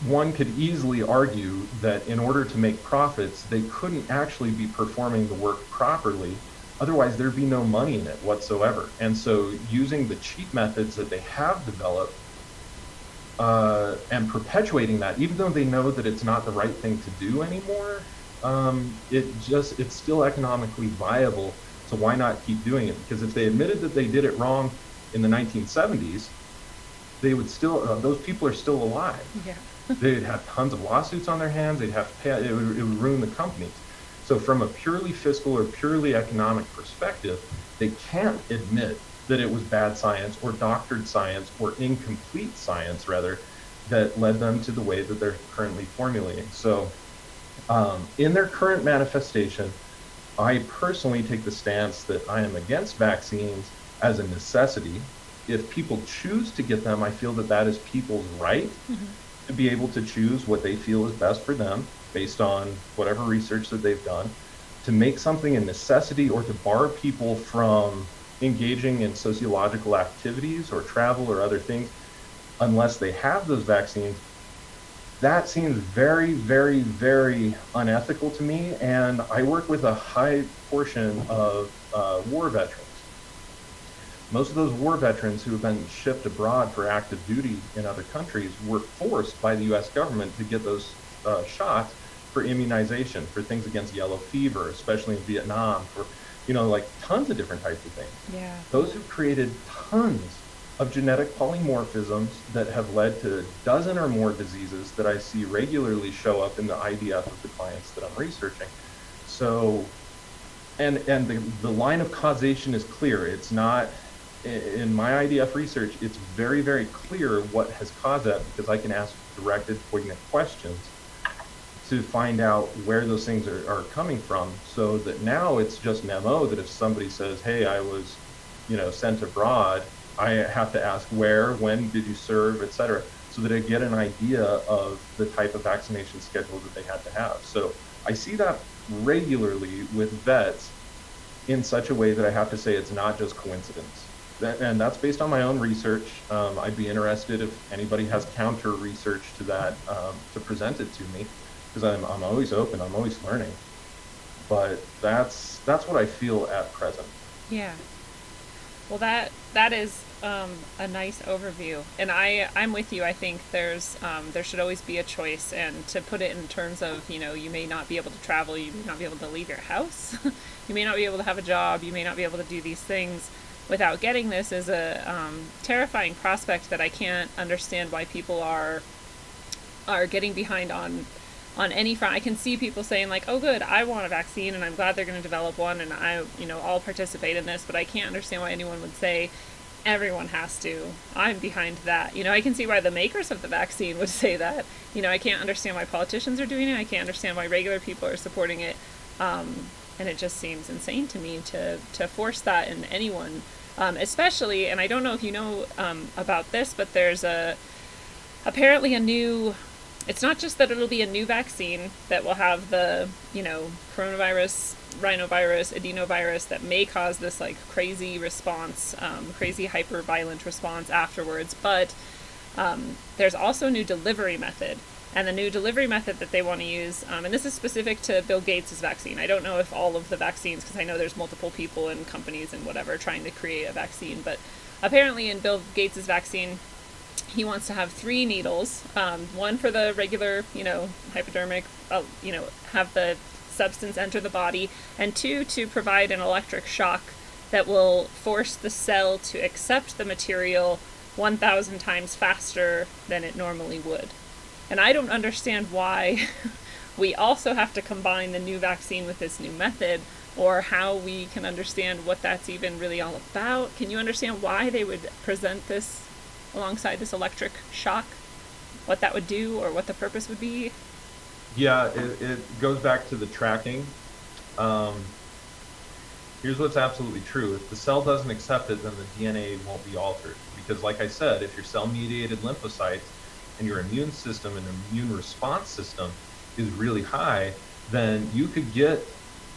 one could easily argue that in order to make profits, they couldn't actually be performing the work properly Otherwise, there'd be no money in it whatsoever. And so using the cheap methods that they have developed and perpetuating that, even though they know that it's not the right thing to do anymore, it's still economically viable. So why not keep doing it? Because if they admitted that they did it wrong in the 1970s, they would still, those people are still alive. Yeah. They'd have tons of lawsuits on their hands. They'd have to pay, it would ruin the companies. So from a purely fiscal or purely economic perspective, they can't admit that it was bad science or doctored science or incomplete science, rather, that led them to the way that they're currently formulating. So in their current manifestation, I personally take the stance that I am against vaccines as a necessity. If people choose to get them, I feel that that is people's right to be able to choose what they feel is best for them based on whatever research that they've done. To make something a necessity or to bar people from engaging in sociological activities or travel or other things unless they have those vaccines, that seems very, very, very unethical to me. And I work with a high portion of war veterans. Most of those war veterans who have been shipped abroad for active duty in other countries were forced by the US government to get those shots for immunization, for things against yellow fever, especially in Vietnam, for, like tons of different types of things. Yeah. Those who've created tons of genetic polymorphisms that have led to a dozen or more diseases that I see regularly show up in the IDF of the clients that I'm researching. So, and the line of causation is clear. It's not, in my IDF research, it's very, very clear what has caused that, because I can ask directed, poignant questions to find out where those things are coming from, so that now it's just an MO that if somebody says, hey, I was, sent abroad, I have to ask where, when did you serve, etc., so that I get an idea of the type of vaccination schedule that they had to have. So I see that regularly with vets in such a way that I have to say it's not just coincidence. And that's based on my own research. I'd be interested if anybody has counter research to that to present it to me, because I'm always open, I'm always learning. But that's what I feel at present. Yeah. Well, that is a nice overview, and I'm with you. I think there should always be a choice, and to put it in terms of, you may not be able to travel, you may not be able to leave your house, you may not be able to have a job, you may not be able to do these things without getting this, is a terrifying prospect that I can't understand why people are getting behind on any front. I can see people saying like, oh good, I want a vaccine and I'm glad they're going to develop one, and I'll participate in this, but I can't understand why anyone would say everyone has to. I'm behind that. I can see why the makers of the vaccine would say that. I can't understand why politicians are doing it. I can't understand why regular people are supporting it. And it just seems insane to me to force that in anyone, especially, and I don't know if you know about this, but there's apparently a new, it's not just that it'll be a new vaccine that will have the, coronavirus, rhinovirus, adenovirus that may cause this like crazy response, crazy hyper-violent response afterwards, but there's also a new delivery method. And the new delivery method that they want to use, and this is specific to Bill Gates' vaccine. I don't know if all of the vaccines, because I know there's multiple people and companies and whatever trying to create a vaccine, but apparently in Bill Gates' vaccine, he wants to have 3 needles, one for the regular, hypodermic, have the substance enter the body, and 2 to provide an electric shock that will force the cell to accept the material 1,000 times faster than it normally would. And I don't understand why we also have to combine the new vaccine with this new method, or how we can understand what that's even really all about. Can you understand why they would present this alongside this electric shock? What that would do, or what the purpose would be? Yeah, it goes back to the tracking. Here's what's absolutely true. If the cell doesn't accept it, then the DNA won't be altered. Because like I said, if your cell-mediated lymphocytes and your immune system and immune response system is really high, then you could get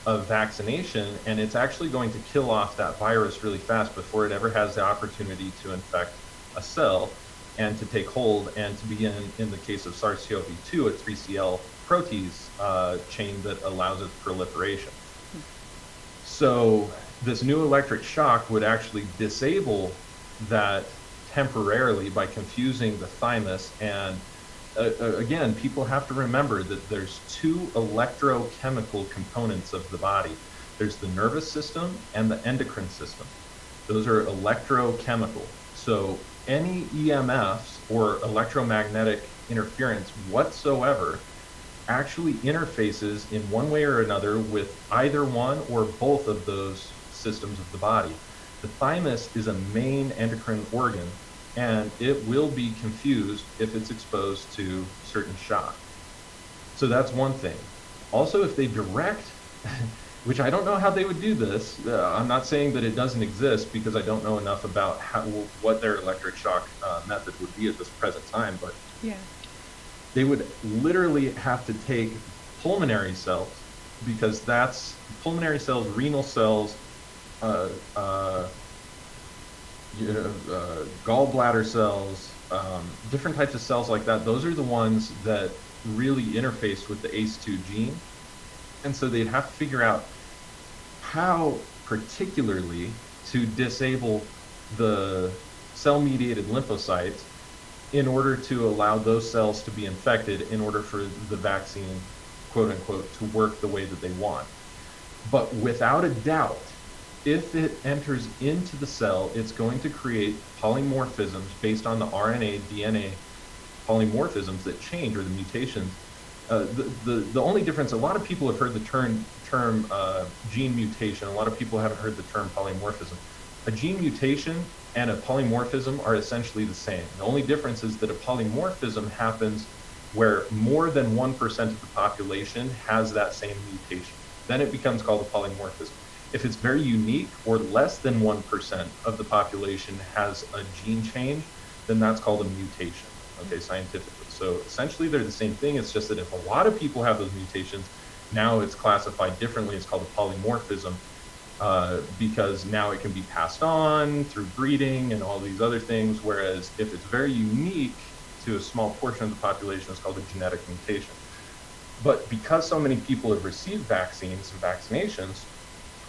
a vaccination and it's actually going to kill off that virus really fast before it ever has the opportunity to infect a cell and to take hold and to begin, in the case of SARS-CoV-2, a 3CL protease chain that allows its proliferation. So this new electric shock would actually disable that temporarily by confusing the thymus. And again, people have to remember that there's two electrochemical components of the body. There's the nervous system and the endocrine system. Those are electrochemical. So any EMFs or electromagnetic interference whatsoever actually interfaces in one way or another with either one or both of those systems of the body. The thymus is a main endocrine organ, and it will be confused if it's exposed to certain shock. So that's one thing. Also, if they direct, which I don't know how they would do this. I'm not saying that it doesn't exist because I don't know enough about what their electric shock method would be at this present time, but Yeah. they would literally have to take pulmonary cells, because that's pulmonary cells, renal cells, gallbladder cells, different types of cells like that. Those are the ones that really interface with the ACE2 gene. And so they'd have to figure out how particularly to disable the cell-mediated lymphocytes in order to allow those cells to be infected in order for the vaccine, quote unquote, to work the way that they want. But without a doubt, if it enters into the cell, it's going to create polymorphisms based on the RNA, DNA polymorphisms that change, or the mutations. The only difference, a lot of people have heard the term gene mutation. A lot of people haven't heard the term polymorphism. A gene mutation and a polymorphism are essentially the same. The only difference is that a polymorphism happens where more than 1% of the population has that same mutation. Then it becomes called a polymorphism. If it's very unique, or less than 1% of the population has a gene change, then that's called a mutation, okay, scientifically. So essentially they're the same thing. It's just that if a lot of people have those mutations, now it's classified differently. It's called a polymorphism, because now it can be passed on through breeding and all these other things. Whereas if it's very unique to a small portion of the population, it's called a genetic mutation. But because so many people have received vaccines and vaccinations,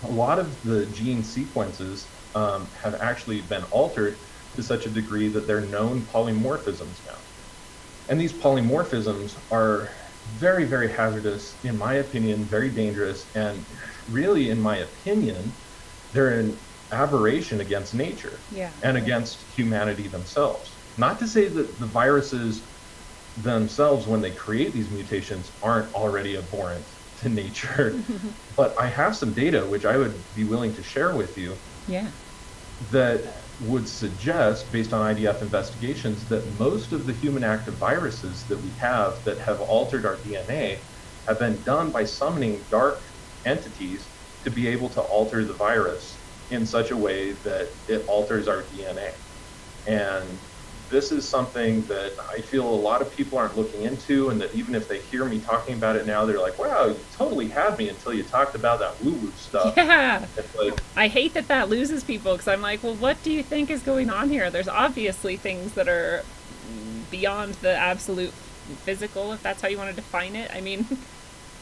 a lot of the gene sequences have actually been altered to such a degree that they're known polymorphisms now. And these polymorphisms are very, very hazardous, in my opinion, very dangerous, and really, in my opinion, they're an aberration against nature and against humanity themselves. Not to say that the viruses themselves, when they create these mutations, aren't already abhorrent to nature, but I have some data which I would be willing to share with you that would suggest, based on IDF investigations, that most of the human active viruses that we have that have altered our DNA have been done by summoning dark entities to be able to alter the virus in such a way that it alters our DNA. And this is something that I feel a lot of people aren't looking into, and that even if they hear me talking about it now, they're like, wow, you totally had me until you talked about that woo-woo stuff. Yeah. Like, I hate that loses people, because I'm like, well, what do you think is going on here? There's obviously things that are beyond the absolute physical, if that's how you want to define it. I mean,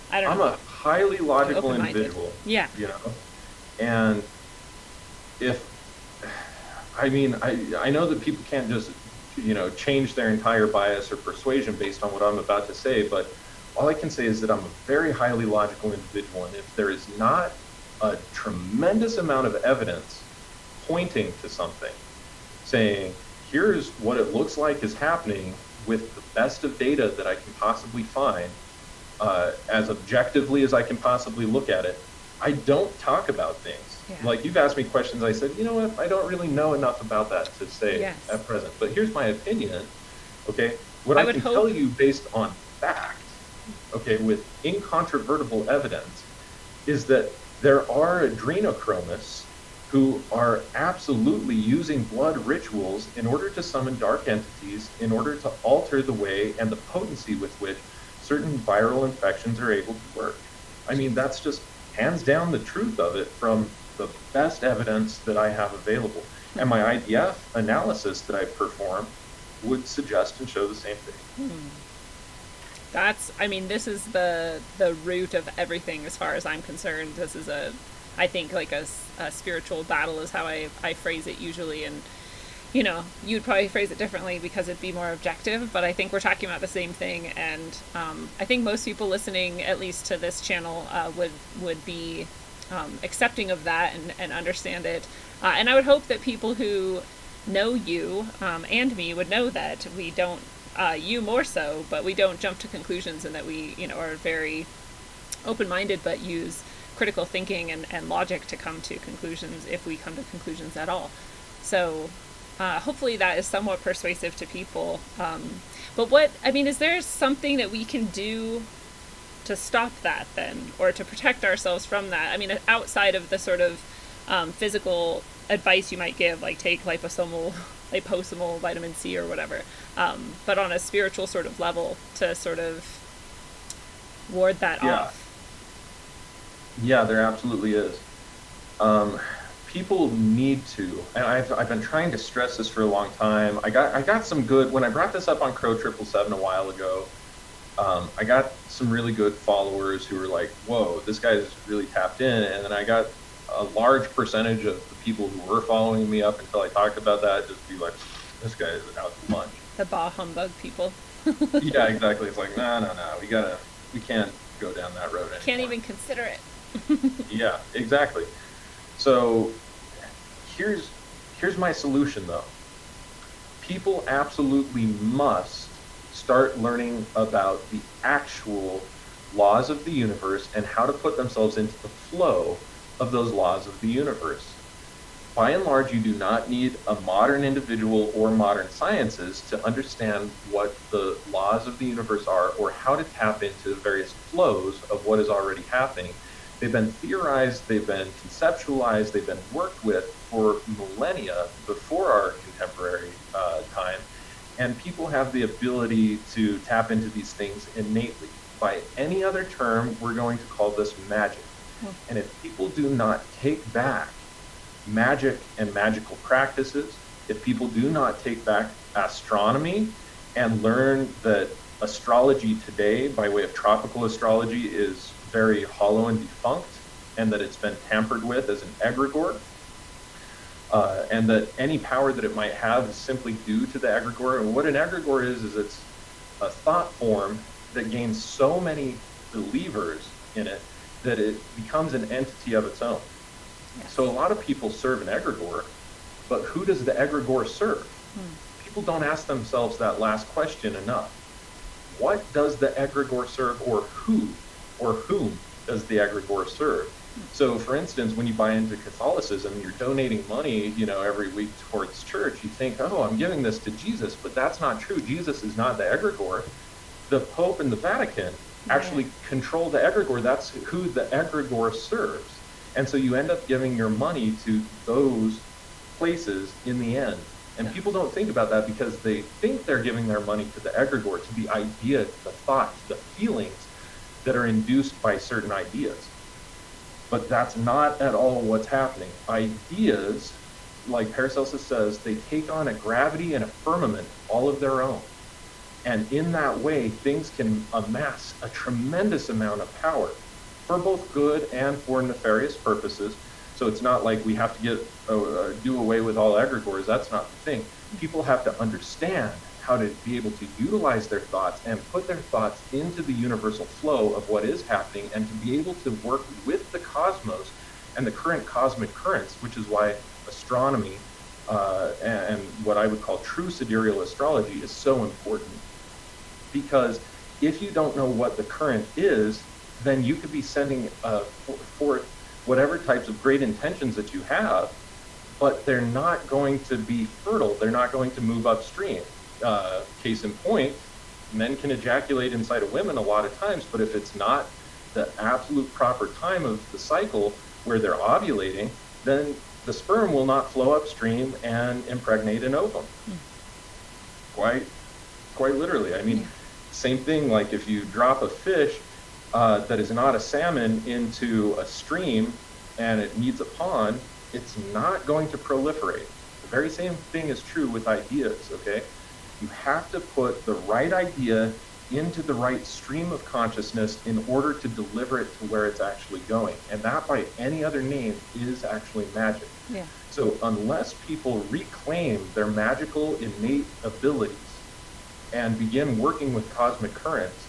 I don't know. I'm a highly logical individual. Yeah. You know? And I know that people can't just, change their entire bias or persuasion based on what I'm about to say, but all I can say is that I'm a very highly logical individual, and if there is not a tremendous amount of evidence pointing to something, saying, here's what it looks like is happening with the best of data that I can possibly find, as objectively as I can possibly look at it, I don't talk about things. Yeah. Like, you've asked me questions, I said, you know what, I don't really know enough about that to say at present, but here's my opinion, okay? What I can tell you based on fact, okay, with incontrovertible evidence, is that there are adrenochromists who are absolutely using blood rituals in order to summon dark entities, in order to alter the way and the potency with which certain viral infections are able to work. I mean, that's just hands down the truth of it from the best evidence that I have available. And my IDF analysis that I perform would suggest and show the same thing. This is the root of everything as far as I'm concerned. This is a I think like a spiritual battle is how I phrase it usually. And you'd probably phrase it differently because it'd be more objective, but I think we're talking about the same thing. And I think most people listening, at least to this channel, would be accepting of that and understand it. And I would hope that people who know you and me would know that we don't, you more so, but we don't jump to conclusions, and that we are very open-minded but use critical thinking and logic to come to conclusions, if we come to conclusions at all. So hopefully that is somewhat persuasive to people. But is there something that we can do to stop that then, or to protect ourselves from that? I mean, outside of the sort of physical advice you might give, like take liposomal vitamin C or whatever, but on a spiritual sort of level, to sort of ward that off. Yeah, there absolutely is. People need to, and I've been trying to stress this for a long time. I got some good, when I brought this up on Crow 777 a while ago, I got some really good followers who were like, whoa, this guy's really tapped in. And then I got a large percentage of the people who were following me up until I talked about that just be like, this guy is out to lunch. The bah humbug people. Yeah, exactly. It's like, no, we can't go down that road anymore. Can't even consider it. Yeah, exactly. So here's my solution though. People absolutely must start learning about the actual laws of the universe and how to put themselves into the flow of those laws of the universe. By and large, you do not need a modern individual or modern sciences to understand what the laws of the universe are, or how to tap into various flows of what is already happening. They've been theorized, they've been conceptualized, they've been worked with for millennia before our contemporary time, and people have the ability to tap into these things innately. By any other term, we're going to call this magic. And if people do not take back magic and magical practices, if people do not take back astronomy and learn that astrology today, by way of tropical astrology, is very hollow and defunct, and that it's been tampered with as an egregore, and that any power that it might have is simply due to the egregore. And what an egregore is it's a thought form that gains so many believers in it that it becomes an entity of its own. Yes. So a lot of people serve an egregore, but who does the egregore serve? People don't ask themselves that last question enough. What does the egregore serve, or who or whom does the egregore serve? So for instance, when you buy into Catholicism, you're donating money, every week towards church. You think, oh, I'm giving this to Jesus, but that's not true. Jesus is not the egregore. The Pope and the Vatican actually control the egregore. That's who the egregore serves. And so you end up giving your money to those places in the end. And people don't think about that because they think they're giving their money to the egregore, to the idea, the thoughts, the feelings that are induced by certain ideas. But that's not at all what's happening. Ideas, like Paracelsus says, they take on a gravity and a firmament all of their own. And in that way, things can amass a tremendous amount of power for both good and for nefarious purposes. So it's not like we have to do away with all egregores. That's not the thing. People have to understand how to be able to utilize their thoughts and put their thoughts into the universal flow of what is happening, and to be able to work with the cosmos and the current cosmic currents, which is why astronomy and what I would call true sidereal astrology is so important. Because if you don't know what the current is, then you could be sending forth whatever types of great intentions that you have, but they're not going to be fertile. They're not going to move upstream. Case in point, men can ejaculate inside of women a lot of times, but if it's not the absolute proper time of the cycle where they're ovulating, then the sperm will not flow upstream and impregnate an ovum. Quite literally. I mean, same thing, like if you drop a fish that is not a salmon into a stream and it needs a pond, it's not going to proliferate. The very same thing is true with ideas, okay? You have to put the right idea into the right stream of consciousness in order to deliver it to where it's actually going. And that, by any other name, is actually magic. Yeah. So unless people reclaim their magical innate abilities and begin working with cosmic currents,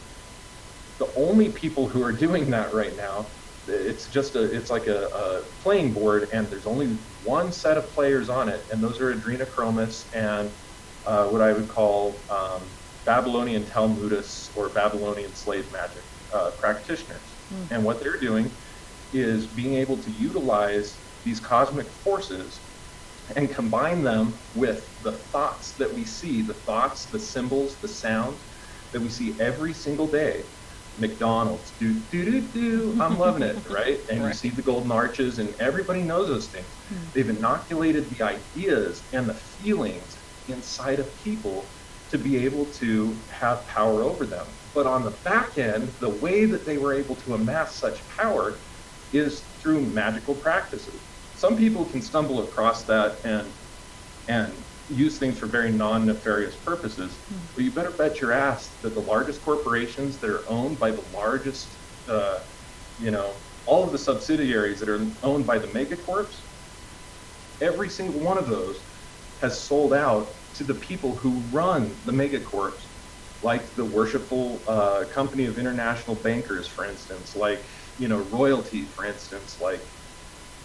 the only people who are doing that right now, it's like a playing board, and there's only one set of players on it, and those are adrenochromists and what I would call Babylonian Talmudists or Babylonian slave magic practitioners. And what they're doing is being able to utilize these cosmic forces and combine them with the thoughts that we see, the thoughts, the symbols, the sounds that we see every single day. McDonald's, I'm loving it, right? And you see the golden arches, and everybody knows those things. They've inoculated the ideas and the feelings inside of people to be able to have power over them. But on the back end, the way that they were able to amass such power is through magical practices. Some people can stumble across that and use things for very non-nefarious purposes, but you better bet your ass that the largest corporations that are owned by the largest, all of the subsidiaries that are owned by the megacorps, every single one of those has sold out to the people who run the megacorps, like the worshipful company of international bankers, for instance, like, royalty, for instance, like,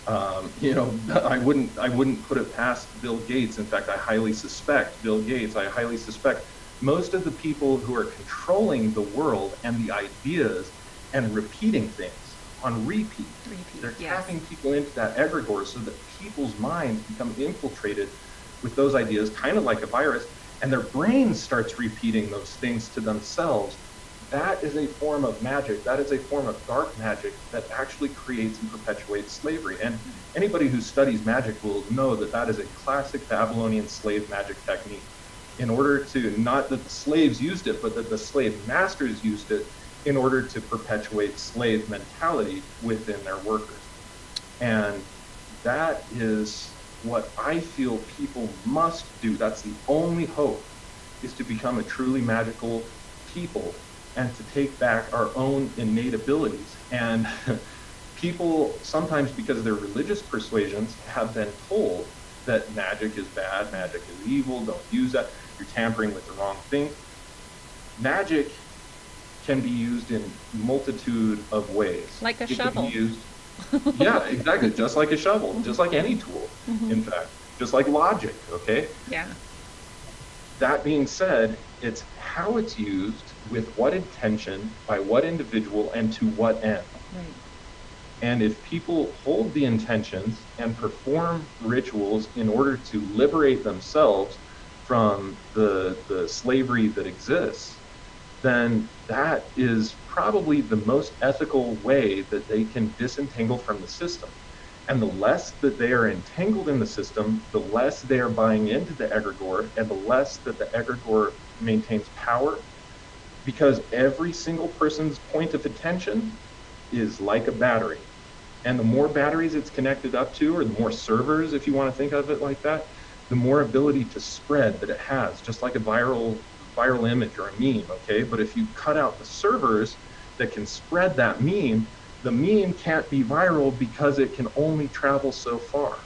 I wouldn't put it past Bill Gates. In fact, I highly suspect Bill Gates. I highly suspect most of the people who are controlling the world and the ideas and repeating things on repeat. They're tapping people into that egregore so that people's minds become infiltrated with those ideas, kind of like a virus, and their brain starts repeating those things to themselves. That is a form of magic. That is a form of dark magic that actually creates and perpetuates slavery. And anybody who studies magic will know that that is a classic Babylonian slave magic technique. In order to, not that the slaves used it, but that the slave masters used it in order to perpetuate slave mentality within their workers. And that is what I feel people must do. That's the only hope, is to become a truly magical people and to take back our own innate abilities. And people, sometimes because of their religious persuasions, have been told that magic is bad, magic is evil, don't use that, you're tampering with the wrong thing. Magic can be used in multitude of ways. Like a shovel. Yeah, exactly, just like a shovel, just like any tool, in fact, just like logic, okay? Yeah. That being said, it's how it's used, with what intention, by what individual, and to what end. Right. And if people hold the intentions and perform rituals in order to liberate themselves from the slavery that exists, then that is probably the most ethical way that they can disentangle from the system. And the less that they are entangled in the system, the less they are buying into the egregore, and the less that the egregore maintains power, because every single person's point of attention is like a battery. And the more batteries it's connected up to, or the more servers, if you want to think of it like that, the more ability to spread that it has, just like a viral image or a meme, okay? But if you cut out the servers that can spread that meme, the meme can't be viral because it can only travel so far.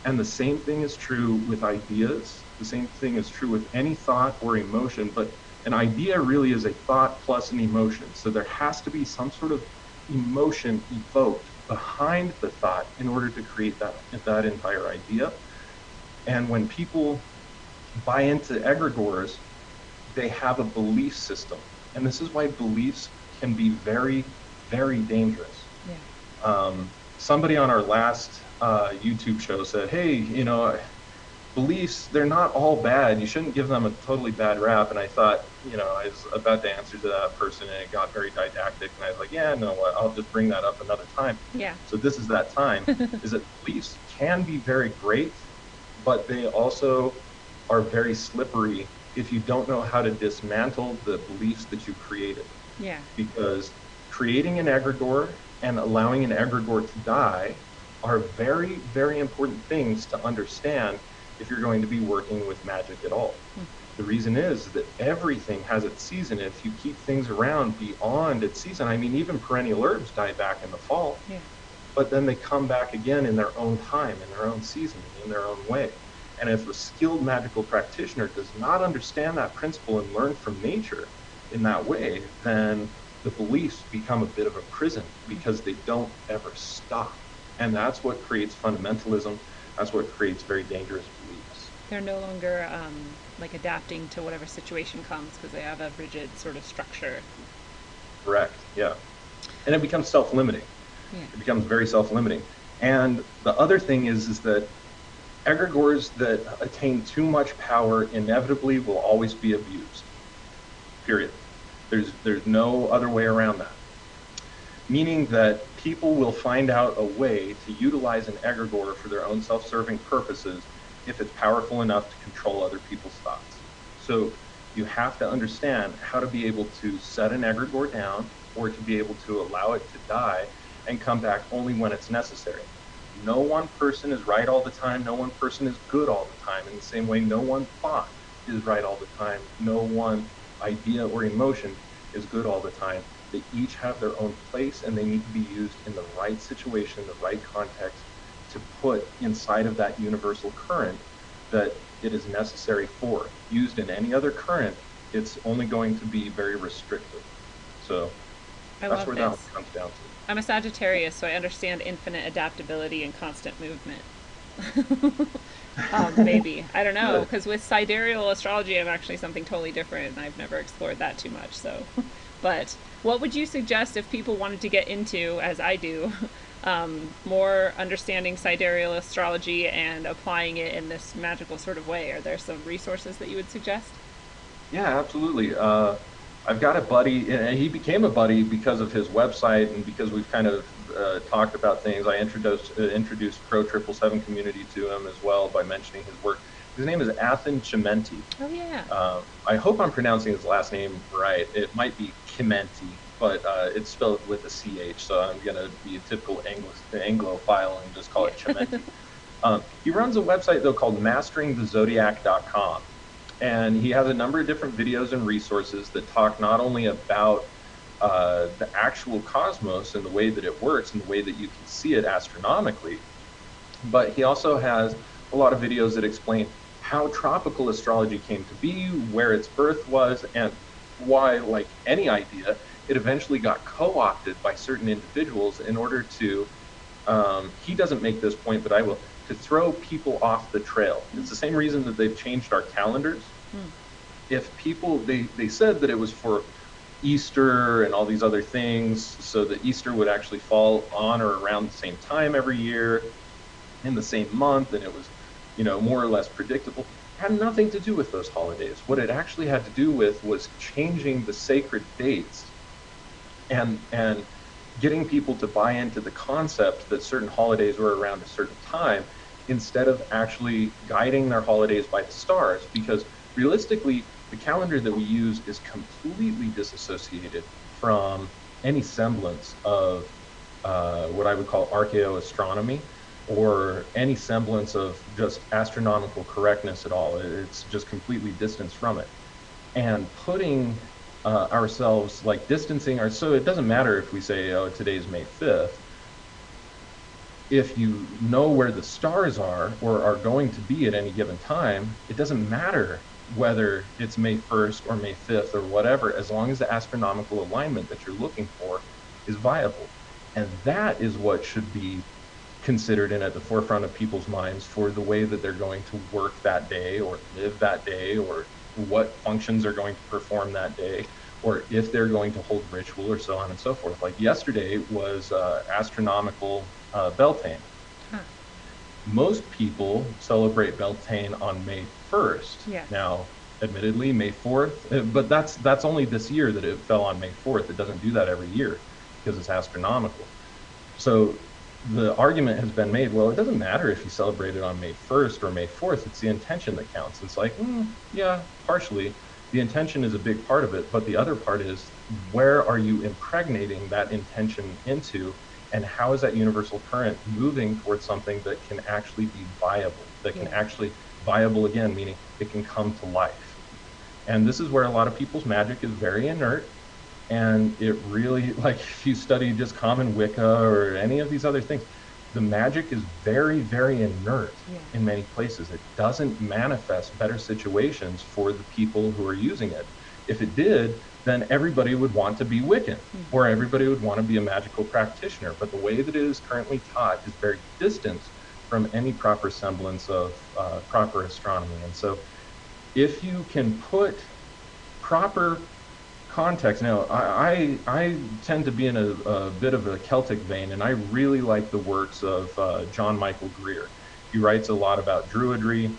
And the same thing is true with ideas. The same thing is true with any thought or emotion, but an idea really is a thought plus an emotion. So there has to be some sort of emotion evoked behind the thought in order to create that entire idea. And when people buy into egregores, they have a belief system. And this is why beliefs can be very, very dangerous. Yeah. Somebody on our last YouTube show said, hey, beliefs, they're not all bad. You shouldn't give them a totally bad rap. And I thought, I was about to answer to that person, and it got very didactic. And I was like, yeah, no, I'll just bring that up another time. Yeah. So this is that time, is that beliefs can be very great, but they also are very slippery if you don't know how to dismantle the beliefs that you created. Yeah. Because creating an egregore and allowing an egregore to die are very, very important things to understand if you're going to be working with magic at all. The reason is that everything has its season. If you keep things around beyond its season, I mean, even perennial herbs die back in the fall, but then they come back again in their own time, in their own season, in their own way. And if a skilled magical practitioner does not understand that principle and learn from nature in that way, then the beliefs become a bit of a prison because they don't ever stop. And that's what creates fundamentalism. That's what creates very dangerous beliefs. They're no longer like adapting to whatever situation comes because they have a rigid sort of structure. Correct, yeah. And it becomes self-limiting. It becomes very self-limiting. And the other thing is that egregores that attain too much power inevitably will always be abused. Period. There's no other way around that. Meaning that people will find out a way to utilize an egregore for their own self-serving purposes if it's powerful enough to control other people's thoughts. So you have to understand how to be able to set an egregore down or to be able to allow it to die and come back only when it's necessary. No one person is right all the time. No one person is good all the time. In the same way, no one thought is right all the time. No one idea or emotion is good all the time. They each have their own place and they need to be used in the right situation, the right context to put inside of that universal current that it is necessary for. Used in any other current, it's only going to be very restrictive. So that's where that one comes down to. I'm a Sagittarius, so I understand infinite adaptability and constant movement. Maybe. I don't know, because with sidereal astrology, I'm actually something totally different, and I've never explored that too much. So, but what would you suggest if people wanted to get into, as I do, more understanding sidereal astrology and applying it in this magical sort of way? Are there some resources that you would suggest? Yeah, absolutely. I've got a buddy, and he became a buddy because of his website and because we've kind of talked about things. I introduced Pro 777 community to him as well by mentioning his work. His name is Athen Chimenti. Oh, yeah. I hope I'm pronouncing his last name right. It might be Chimenti, but it's spelled with a CH, so I'm going to be a typical Anglophile and just call it Chimenti. He runs a website, though, called masteringthezodiac.com. And he has a number of different videos and resources that talk not only about the actual cosmos and the way that it works and the way that you can see it astronomically, but he also has a lot of videos that explain how tropical astrology came to be, where its birth was, and why, like any idea, it eventually got co-opted by certain individuals in order to, he doesn't make this point, but I will, to throw people off the trail. It's the same reason that they've changed our calendars. If people, they said that it was for Easter and all these other things, so that Easter would actually fall on or around the same time every year, in the same month, and it was, more or less predictable. It had nothing to do with those holidays. What it actually had to do with was changing the sacred dates and getting people to buy into the concept that certain holidays were around a certain time, instead of actually guiding their holidays by the stars. Because realistically, the calendar that we use is completely disassociated from any semblance of what I would call archaeoastronomy or any semblance of just astronomical correctness at all. It's just completely distanced from it. And putting ourselves, like distancing our, so it doesn't matter if we say, oh, today's May 5th. If you know where the stars are or are going to be at any given time, it doesn't matter whether it's May 1st or May 5th or whatever, as long as the astronomical alignment that you're looking for is viable. And that is what should be considered and at the forefront of people's minds for the way that they're going to work that day or live that day, or what functions are going to perform that day, or if they're going to hold ritual or so on and so forth. Like yesterday was astronomical Beltane. Most people celebrate Beltane on May 1st. Yeah. Now, admittedly, May 4th, but that's only this year that it fell on May 4th. It doesn't do that every year because it's astronomical. So the argument has been made, well, it doesn't matter if you celebrate it on May 1st or May 4th, it's the intention that counts. It's like, yeah, partially. The intention is a big part of it, but the other part is, where are you impregnating that intention into, and how is that universal current moving towards something that can actually be viable, that can actually viable again, meaning it can come to life. And this is where a lot of people's magic is very inert. And it really, like if you study just common Wicca or any of these other things, the magic is very, very inert in many places. It doesn't manifest better situations for the people who are using it. If it did, then everybody would want to be Wiccan, or everybody would want to be a magical practitioner. But the way that it is currently taught is very distant from any proper semblance of proper astronomy. And so if you can put proper context. Now, I tend to be in a bit of a Celtic vein, and I really like the works of John Michael Greer. He writes a lot about Druidry,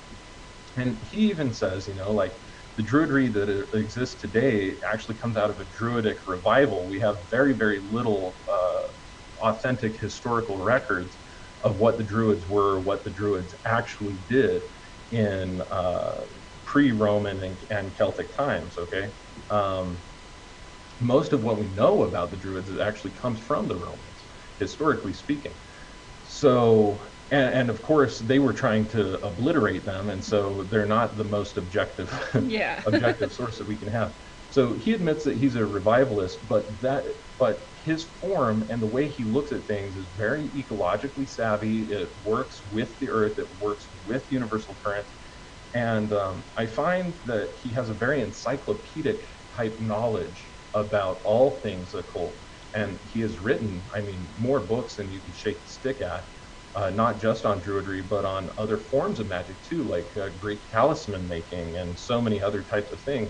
and he even says, you know, like the Druidry that exists today actually comes out of a Druidic revival. We have very, very little authentic historical records of what the Druids were, what the Druids actually did in pre-Roman and Celtic times, okay? Most of what we know about the Druids actually comes from the Romans, historically speaking. So, and of course, they were trying to obliterate them, and so they're not the most objective, objective source that we can have. So he admits that he's a revivalist, but his form and the way he looks at things is very ecologically savvy. It works with the earth, it works with universal currents, and I find that he has a very encyclopedic type knowledge about all things occult, and he has written, I mean, more books than you can shake the stick at, not just on Druidry, but on other forms of magic too, like Greek talisman making and so many other types of things.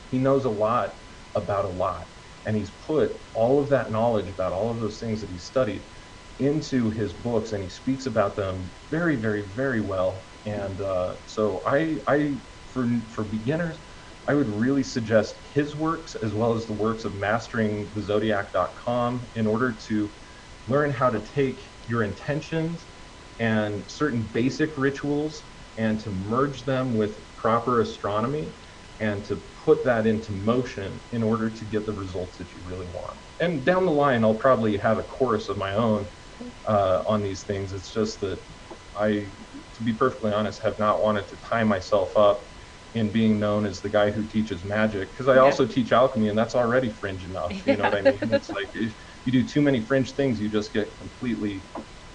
He knows a lot about a lot, and he's put all of that knowledge about all of those things that he studied into his books, and he speaks about them very, very, very well. And so for beginners, I would really suggest his works as well as the works of masteringthezodiac.com in order to learn how to take your intentions and certain basic rituals and to merge them with proper astronomy and to put that into motion in order to get the results that you really want. And down the line, I'll probably have a course of my own on these things. It's just that I, to be perfectly honest, have not wanted to tie myself up in being known as the guy who teaches magic, because I also teach alchemy, and that's already fringe enough. You know what I mean? It's like if you do too many fringe things, you just get completely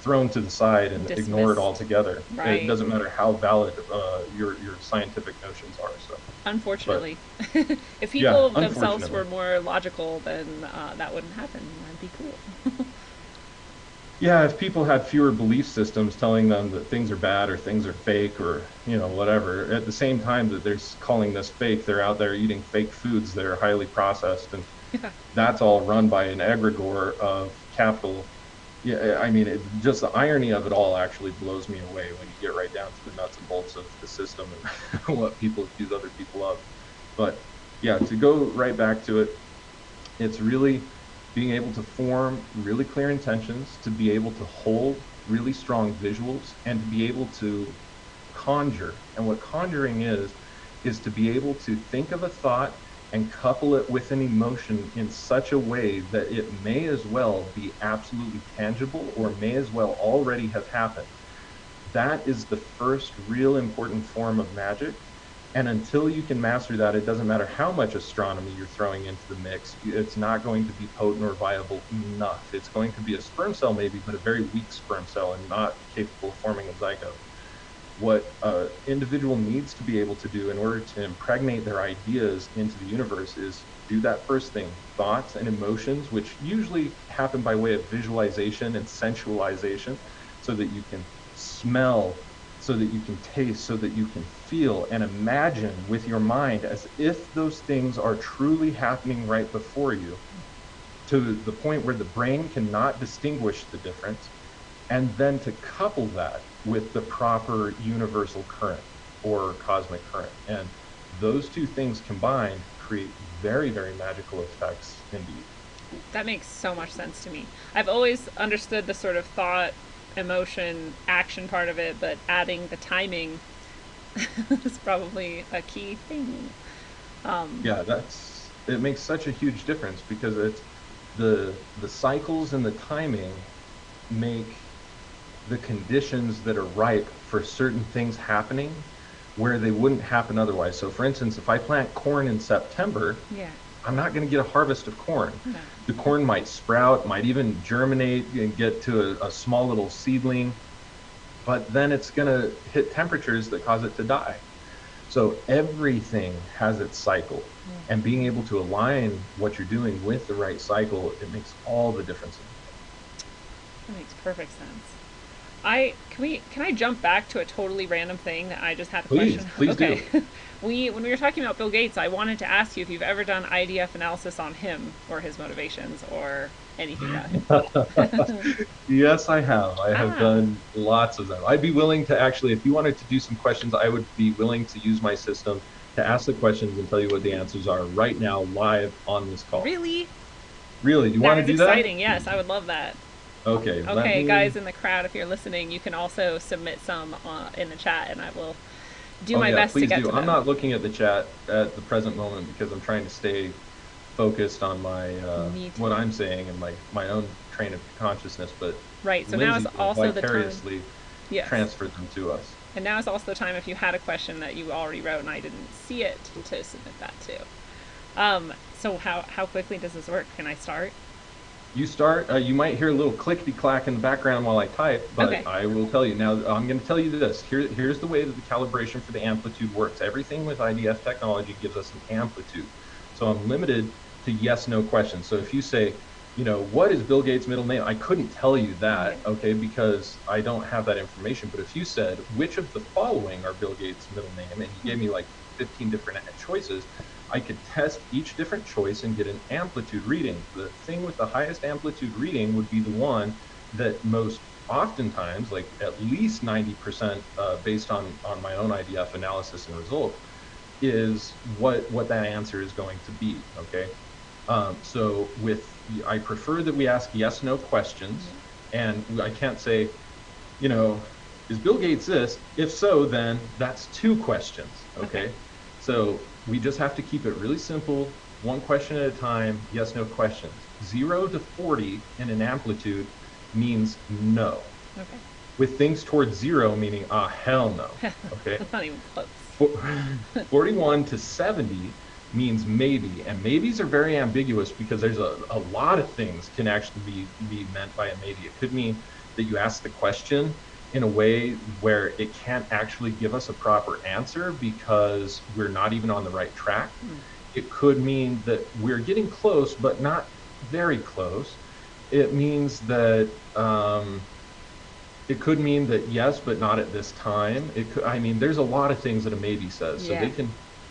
thrown to the side and dismissed. Ignored altogether. Right. It doesn't matter how valid your scientific notions are. So unfortunately, if people themselves were more logical, then that wouldn't happen. That'd be cool. Yeah, if people had fewer belief systems telling them that things are bad or things are fake or, you know, whatever, at the same time that they're calling this fake, they're out there eating fake foods that are highly processed, and that's all run by an egregore of capital. Yeah, I mean, just the irony of it all actually blows me away when you get right down to the nuts and bolts of the system and what people accuse other people of. But yeah, to go right back to it, it's really being able to form really clear intentions, to be able to hold really strong visuals, and to be able to conjure. And what conjuring is to be able to think of a thought and couple it with an emotion in such a way that it may as well be absolutely tangible or may as well already have happened. That is the first real important form of magic. And until you can master that, it doesn't matter how much astronomy you're throwing into the mix, it's not going to be potent or viable enough. It's going to be a sperm cell maybe, but a very weak sperm cell and not capable of forming a zygote. What an individual needs to be able to do in order to impregnate their ideas into the universe is do that first thing, thoughts and emotions, which usually happen by way of visualization and sensualization, so that you can smell, so that you can taste, so that you can feel and imagine with your mind as if those things are truly happening right before you, to the point where the brain cannot distinguish the difference, and then to couple that with the proper universal current or cosmic current. And those two things combined create very, very magical effects indeed. That makes so much sense to me. I've always understood the sort of thought, emotion, action part of it, but adding the timing is probably a key thing. Yeah, it makes such a huge difference, because it's the cycles and the timing make the conditions that are ripe for certain things happening where they wouldn't happen otherwise. So for instance, if I plant corn in September, Yeah. I'm not going to get a harvest of corn. No. The corn might sprout, might even germinate and get to a small little seedling, but then it's going to hit temperatures that cause it to die. So everything has its cycle, and being able to align what you're doing with the right cycle, it makes all the difference. That makes perfect sense. Can I jump back to a totally random thing that I just had a question? Please okay. do. When we were talking about Bill Gates, I wanted to ask you if you've ever done IDF analysis on him or his motivations or anything about him. Yes, I have. I have done lots of them. I'd be willing to actually, if you wanted to do some questions, I would be willing to use my system to ask the questions and tell you what the answers are right now, live on this call. Really? Really? Do you want to do that? That's exciting. Yes, I would love that. Okay. Okay, guys in the crowd, if you're listening, you can also submit some in the chat, and I will do my best to get to them. I'm not looking at the chat at the present moment because I'm trying to stay focused on my what I'm saying and my own train of consciousness. But right, so Lindsay now is also the time. vicariously transferred them to us. And now is also the time if you had a question that you already wrote and I didn't see it to submit that too. So how quickly does this work? Can I start? You start. You might hear a little clickety-clack in the background while I type, but okay. I will tell you. Now, I'm going to tell you this. Here's the way that the calibration for the amplitude works. Everything with IDF technology gives us an amplitude. So I'm limited to yes-no questions. So if you say, what is Bill Gates' middle name? I couldn't tell you that, okay, because I don't have that information. But if you said, which of the following are Bill Gates' middle name, and you gave me like 15 different choices, I could test each different choice and get an amplitude reading. The thing with the highest amplitude reading would be the one that most oftentimes, like at least 90% based on my own IDF analysis and result, is what that answer is going to be, okay? So I prefer that we ask yes/no questions, and I can't say, is Bill Gates this? If so, then that's 2 questions, okay? So we just have to keep it really simple, 1 question at a time, yes/no questions. 0 to 40 in an amplitude means no. Okay. With things towards 0 meaning, hell no, okay? Not even close. 41 to 70 means maybe, and maybes are very ambiguous because there's a lot of things can actually be meant by a maybe. It could mean that you ask the question in a way where it can't actually give us a proper answer because we're not even on the right track. It could mean that we're getting close, but not very close. It means that, it could mean that yes, but not at this time. There's a lot of things that a maybe says, so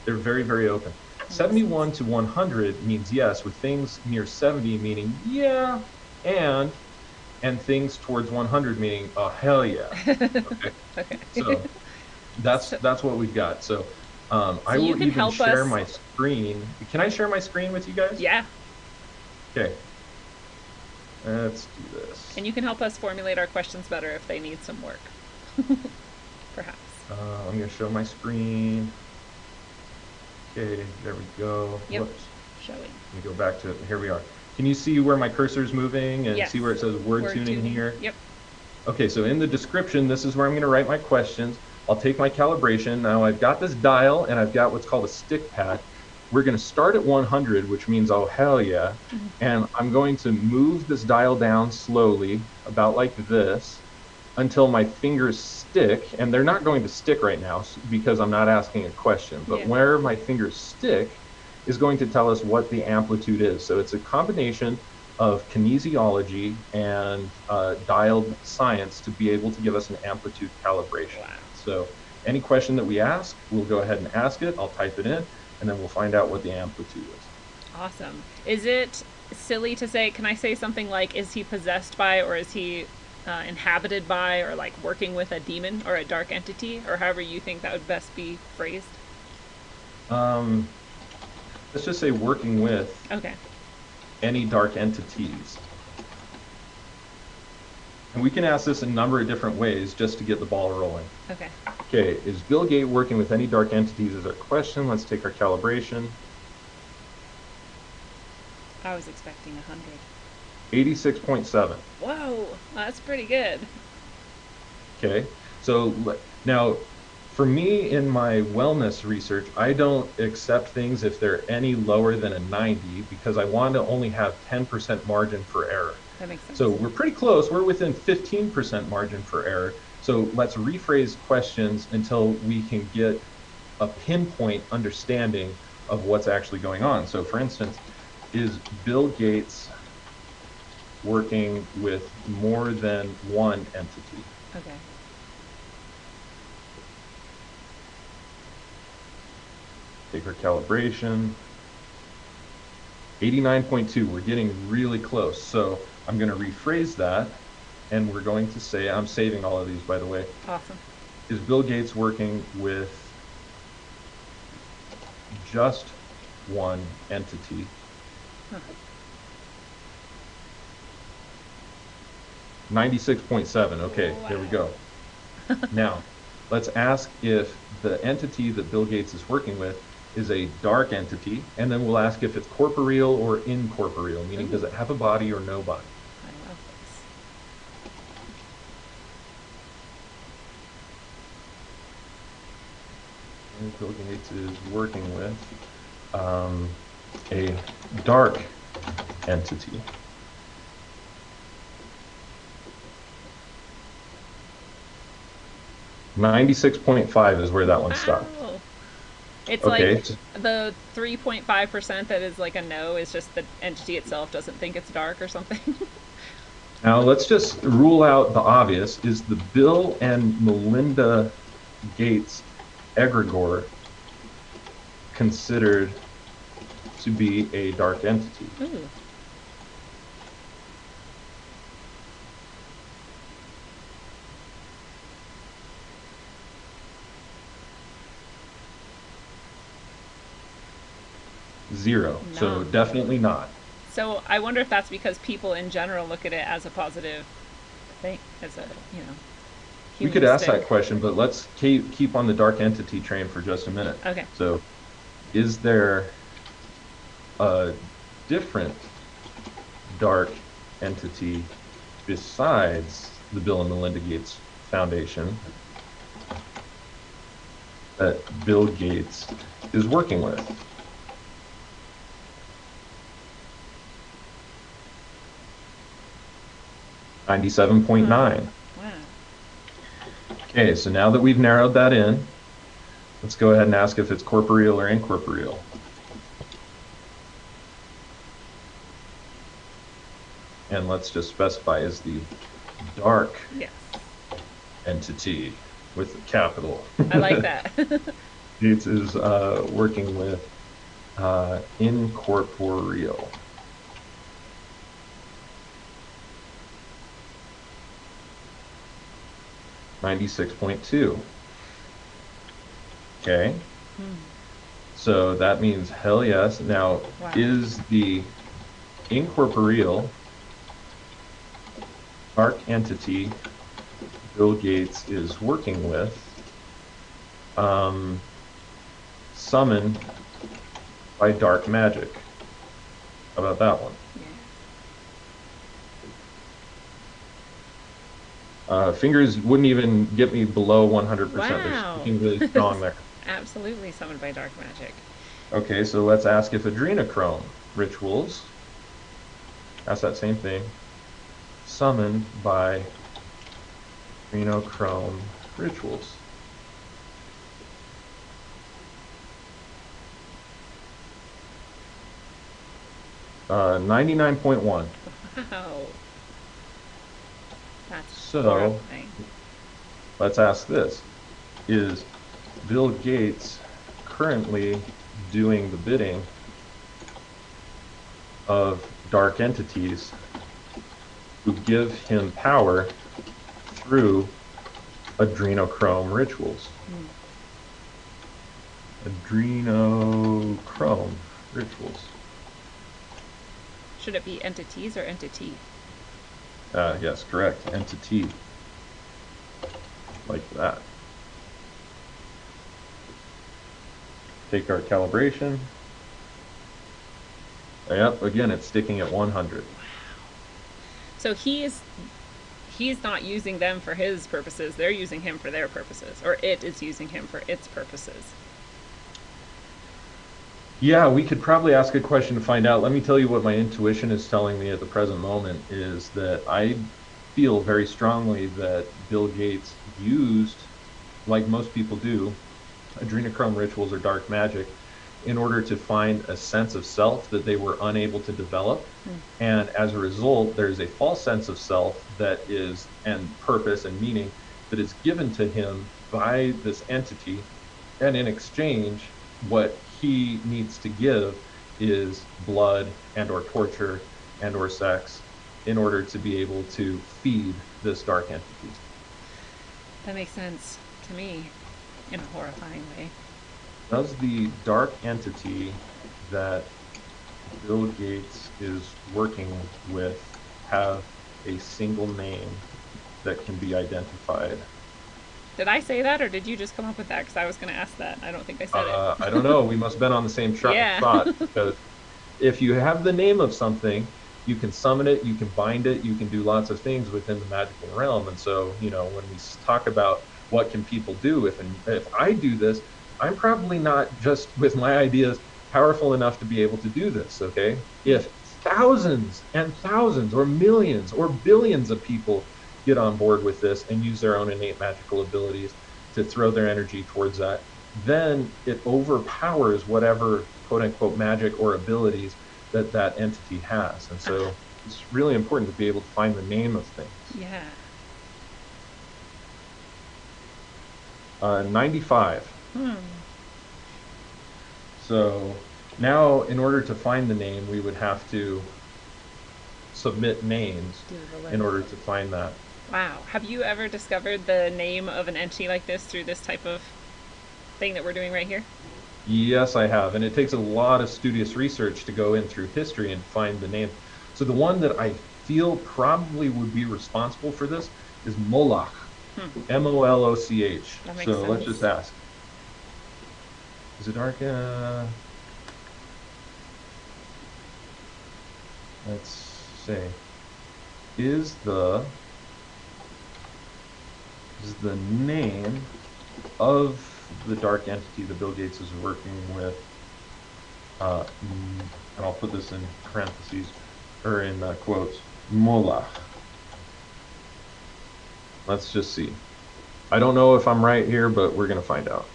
they're very, very open. 71 to 100 means yes, with things near 70 meaning yeah, and things towards 100 meaning hell yeah. Okay. So that's what we've got. So I will even share my screen. Can I share my screen with you guys? Yeah. Okay. Let's do this. And you can help us formulate our questions better if they need some work. Perhaps. I'm going to show my screen. Okay, there we go. Yep. Whoops. Showing. Let me go back to, here we are. Can you see where my cursor is moving and see where it says word tuning here? Yep. Okay, so in the description, this is where I'm going to write my questions. I'll take my calibration. Now I've got this dial and I've got what's called a stick pad. We're going to start at 100, which means oh hell yeah. And I'm going to move this dial down slowly, about like this, until my fingers stick. And they're not going to stick right now because I'm not asking a question. But where my fingers stick is going to tell us what the amplitude is. So it's a combination of kinesiology and dialed science to be able to give us an amplitude calibration. Wow. So any question that we ask, we'll go ahead and ask it. I'll type it in, and then we'll find out what the amplitude is. Awesome. Is it silly to say, can I say something like, is he possessed by, or is he inhabited by, or like working with a demon or a dark entity, or however you think that would best be phrased? Let's just say working with any dark entities. And we can ask this a number of different ways just to get the ball rolling. Okay, is Bill Gates working with any dark entities is our question. Let's take our calibration. I was expecting 100. 86.7. Whoa, that's pretty good. Okay, so Now, for me in my wellness research, I don't accept things if they're any lower than a 90 because I want to only have 10% margin for error. That makes sense. So we're pretty close. We're within 15% margin for error. So let's rephrase questions until we can get a pinpoint understanding of what's actually going on. So for instance, is Bill Gates working with more than one entity? Okay. Take our calibration. 89.2, we're getting really close. So I'm going to rephrase that, and we're going to say, I'm saving all of these, by the way. Awesome. Is Bill Gates working with just one entity? Huh. 96.7, okay, Wow. there we go. Now, let's ask if the entity that Bill Gates is working with is a dark entity, and then we'll ask if it's corporeal or incorporeal, meaning does it have a body or no body? I love this. And Bill Gates is working with a dark entity. 96.5 is where that one stopped. Wow. It's Okay. like the 3.5% that is like a no is just the entity itself doesn't think it's dark or something. Now let's just rule out the obvious. Is the Bill and Melinda Gates egregore considered to be a dark entity? Ooh. Zero. So No. definitely not. So I wonder if that's because people in general look at it as a positive thing, as a, you know, We could ask that humanistic- question, but let's keep on the dark entity train for just a minute. Okay. So, is there a different dark entity besides the Bill and Melinda Gates Foundation that Bill Gates is working with? .9. Wow. Okay, so now that we've narrowed that in, let's go ahead and ask if it's corporeal or incorporeal. And let's just specify as the dark Yes. entity with the capital. I like that. Gates is working with incorporeal. .96. Okay. So that means hell yes. Now, Wow. is the incorporeal dark entity Bill Gates is working with summoned by dark magic? How about that one? Fingers wouldn't even get me below 100%. Wow. They're sticking really strong there. Absolutely summoned by dark magic. Okay, so let's ask if adrenochrome rituals, ask that same thing, summoned by adrenochrome rituals. Uh, 99.1. Wow. That's So- horrifying. Let's ask this. Is Bill Gates currently doing the bidding of dark entities who give him power through adrenochrome rituals? Adrenochrome rituals. Should it be entities or entity? Yes, correct. Entity. Like that. Take our calibration. Yep, again, it's sticking at 100. So he he's not using them for his purposes, they're using him for their purposes, or it is using him for its purposes. Yeah, we could probably ask a question to find out. Let me tell you what my intuition is telling me at the present moment is that I feel very strongly that Bill Gates used, like most people do, adrenochrome rituals or dark magic in order to find a sense of self that they were unable to develop. And as a result, there's a false sense of self that is, and purpose and meaning, that is given to him by this entity. And in exchange, what he needs to give is blood and or torture and or sex in order to be able to feed this dark entity. That makes sense to me in a horrifying way. Does the dark entity that Bill Gates is working with have a single name that can be identified? Did I say that, or did you just come up with that? Because I was going to ask that. I don't think I said it. I don't know. We must have been on the same Yeah. thought. Because if you have the name of something, you can summon it, you can bind it, you can do lots of things within the magical realm. And so, you know, when we talk about what can people do, if I do this, I'm probably not just with my ideas powerful enough to be able to do this, okay? If thousands and thousands or millions or billions of people get on board with this and use their own innate magical abilities to throw their energy towards that, then it overpowers whatever quote unquote magic or abilities that that entity has. And so it's really important to be able to find the name of things. Yeah. 95. So now in order to find the name, we would have to submit names in order to find that. Wow. Have you ever discovered the name of an entity like this through this type of thing that we're doing right here? Yes, I have. And it takes a lot of studious research to go in through history and find the name. So the one that I feel probably would be responsible for this is Moloch. Moloch. That makes So sense. let's just ask. Is it dark? Let's say, is the name of the dark entity that Bill Gates is working with, and I'll put this in parentheses or in quotes, Moloch. Let's just see. I don't know if I'm right here, but we're going to find out.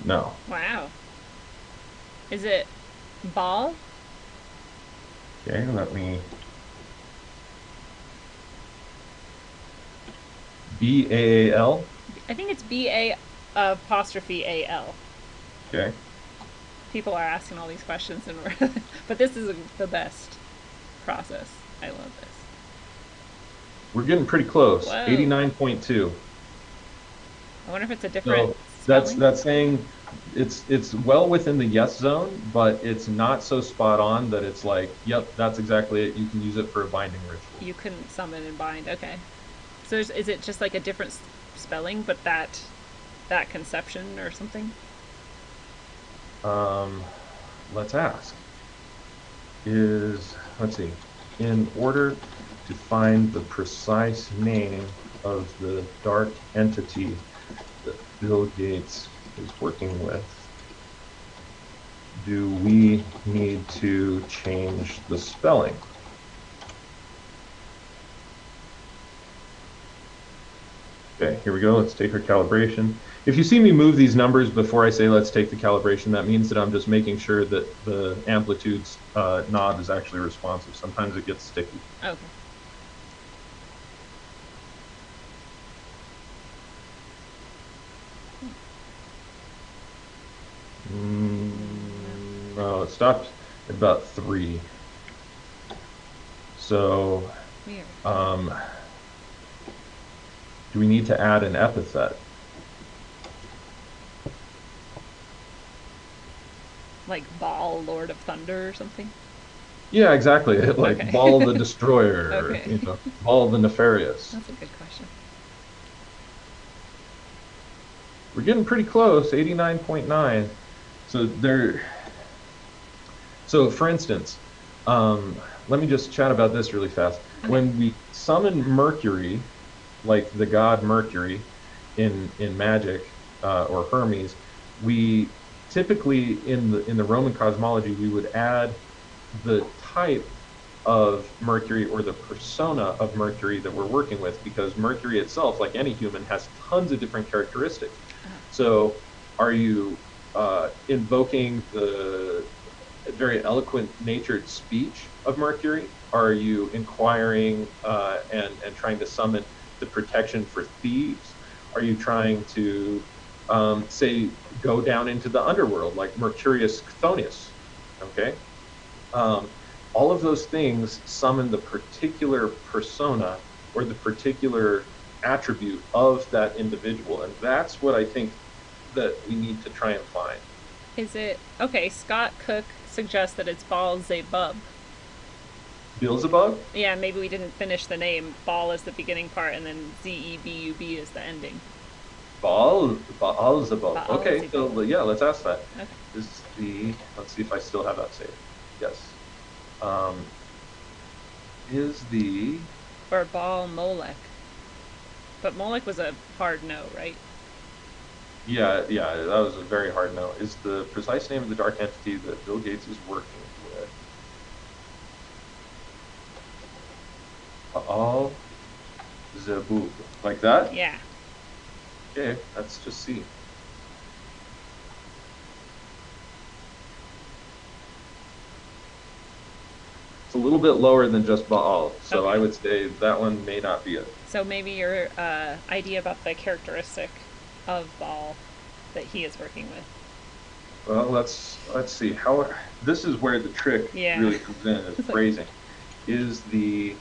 No. Wow. Is it Baal? Okay, let me... B-A-A-L? I think it's B-A-apostrophe-A-L. Okay. People are asking all these questions, and but this is the best process. I love this. We're getting pretty close. Whoa. 89.2. I wonder if it's a different So spelling. that's saying it's well within the yes zone, but it's not so spot on that it's like, yep, that's exactly it. You can use it for a binding ritual. You couldn't summon and bind. Okay. So is it just like a different spelling, but that conception or something? Let's ask. Let's see. In order to find the precise name of the dark entity that Bill Gates is working with, do we need to change the spelling? Okay, here we go. Let's take our calibration. If you see me move these numbers before I say let's take the calibration, that means that I'm just making sure that the amplitude's knob is actually responsive. Sometimes it gets sticky. Okay. No, it stopped at about 3. So, Weird. do we need to add an epithet? Like Baal, Lord of Thunder or something? Yeah, exactly. Like Okay. Baal the Destroyer, Okay. or Baal the Nefarious. That's a good question. We're getting pretty close, 89.9. So for instance, Let me just chat about this really fast. Okay. When we summon Mercury, like the god Mercury in magic, or Hermes, we typically in the Roman cosmology we would add the type of Mercury or the persona of Mercury that we're working with, because Mercury itself, like any human, has tons of different characteristics. So, are you invoking the very eloquent natured speech of Mercury? Are you inquiring and trying to summon the protection for thieves? Are you trying to say go down into the underworld like Mercurius Chthonius? Okay, all of those things summon the particular persona or the particular attribute of that individual, and that's what I think that we need to try and find. Is it okay? Scott Cook suggests that it's Baal Zebub. Beelzebub? Yeah, maybe we didn't finish the name. Baal is the beginning part, and then Zebub is the ending. Beelzebub. Okay, Beelzebub. so yeah, let's ask that. Okay. Is the, let's see if I still have that saved. Yes. Um, is the, Or Baal Molech. But Molech was a hard no, right? yeah, that was a very hard no. Is the precise name of the dark entity that Bill Gates is working with Baal Zebub? Like that? Yeah. Okay, let's just see. It's a little bit lower than just Baal, so Okay. I would say that one may not be it. So maybe your idea about the characteristic of Baal that he is working with. Well, let's see how. This is where the trick Yeah. really comes in, is phrasing. Is the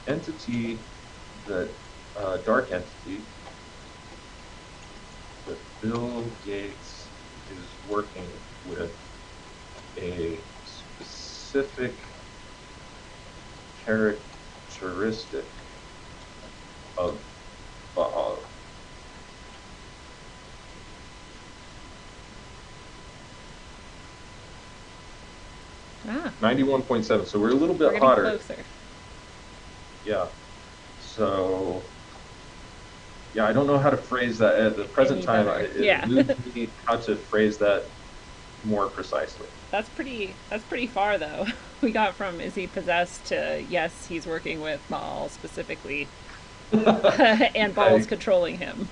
entity that dark entity that Bill Gates is working with a specific characteristic of Baal? Ah, 91.7. So we're a little we're bit getting hotter. closer. Yeah. So, yeah, I don't know how to phrase that at the present Any time. better. It Yeah. eludes me how to phrase that more precisely. That's pretty far though. We got from is he possessed to yes, he's working with Baal specifically and Baal's controlling him.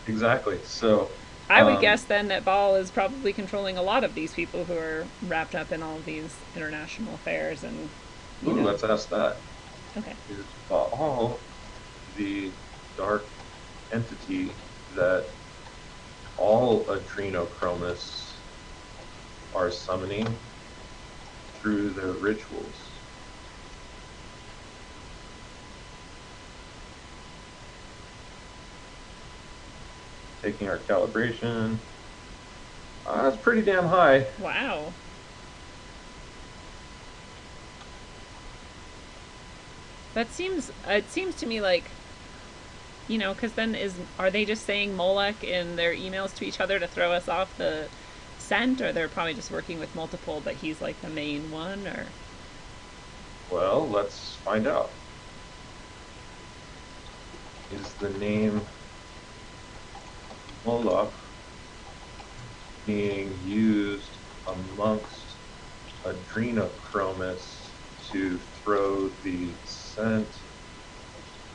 Exactly. So, I would guess then that Baal is probably controlling a lot of these people who are wrapped up in all of these international affairs and you know. let's ask that. Okay. Is Baal the dark entity that all adrenochromists are summoning through their rituals? Taking our calibration. That's pretty damn high. Wow. It seems to me like, you know, because then are they just saying Molech in their emails to each other to throw us off the scent, or they're probably just working with multiple, but he's like the main one, or? Well, let's find out. Is the name Moloch being used amongst adrenochromists to throw the scent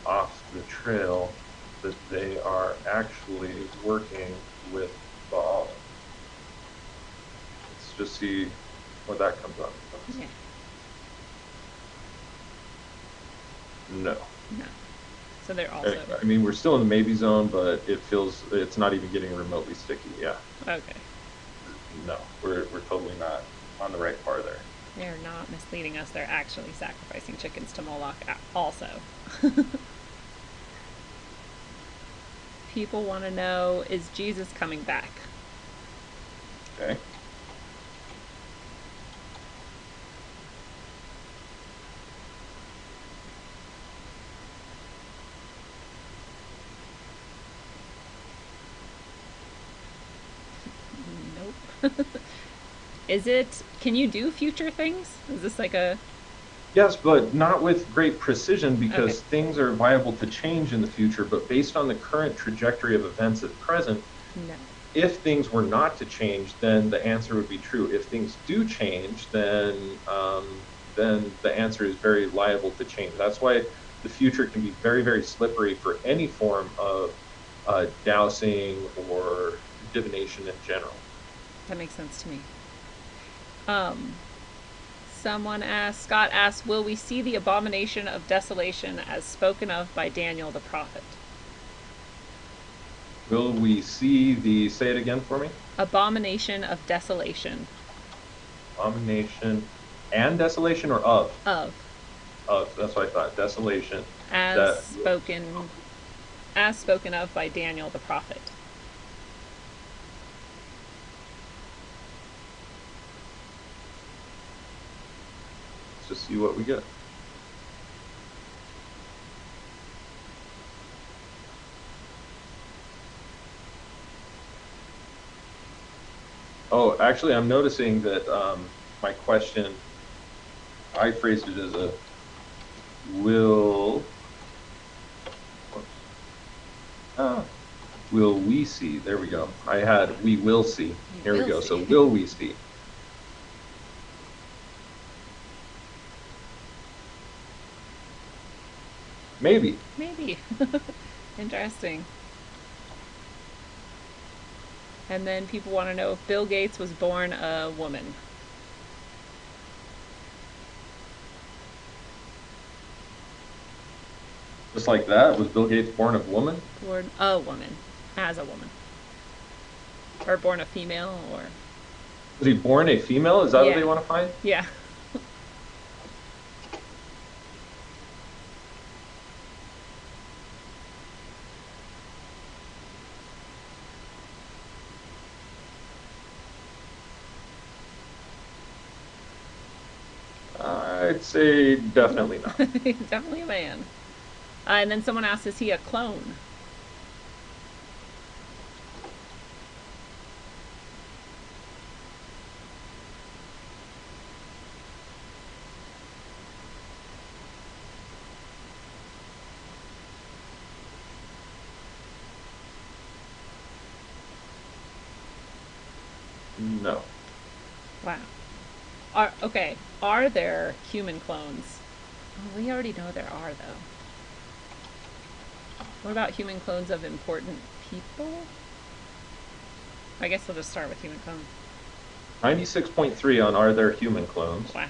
off the trail that they are actually working with Baal? Let's just see what that comes up. Yeah. No. No. So they're also I mean, we're still in the maybe zone, but it's not even getting remotely sticky. Yeah. okay. No, we're totally not on the right par there. They're not misleading us. They're actually sacrificing chickens to Moloch also. People want to know, is Jesus coming back? Okay. Nope. Can you do future things? Is this like a... Yes, but not with great precision because Okay. things are liable to change in the future. But based on the current trajectory of events at present, No. if things were not to change, then the answer would be true. If things do change, then the answer is very liable to change. That's why the future can be very, very slippery for any form of dowsing or divination in general. That makes sense to me. Scott asks, will we see the abomination of desolation as spoken of by Daniel the prophet? Will we see the, say it again for me? Abomination of desolation. Abomination and desolation, or of? Of. Of, that's what I thought. Desolation. As spoken of by Daniel the prophet. Let's just see what we get. Oh, actually, I'm noticing that my question, I phrased it as a will we see? There we go. I had we will see. Here we go. So will we see? Maybe. Maybe. Interesting. And then people want to know if Bill Gates was born a woman. Just like that? Was Bill Gates born a woman? Born a woman. As a woman. Or born a female, or... Was he born a female? Is that Yeah. what they want to find? Yeah. I'd say definitely not. He's definitely a man. And then someone asked, is he a clone? No. Wow. Are there human clones? Oh, we already know there are, though. What about human clones of important people? I guess we'll just start with human clones. 96.3 on are there human clones? Wow.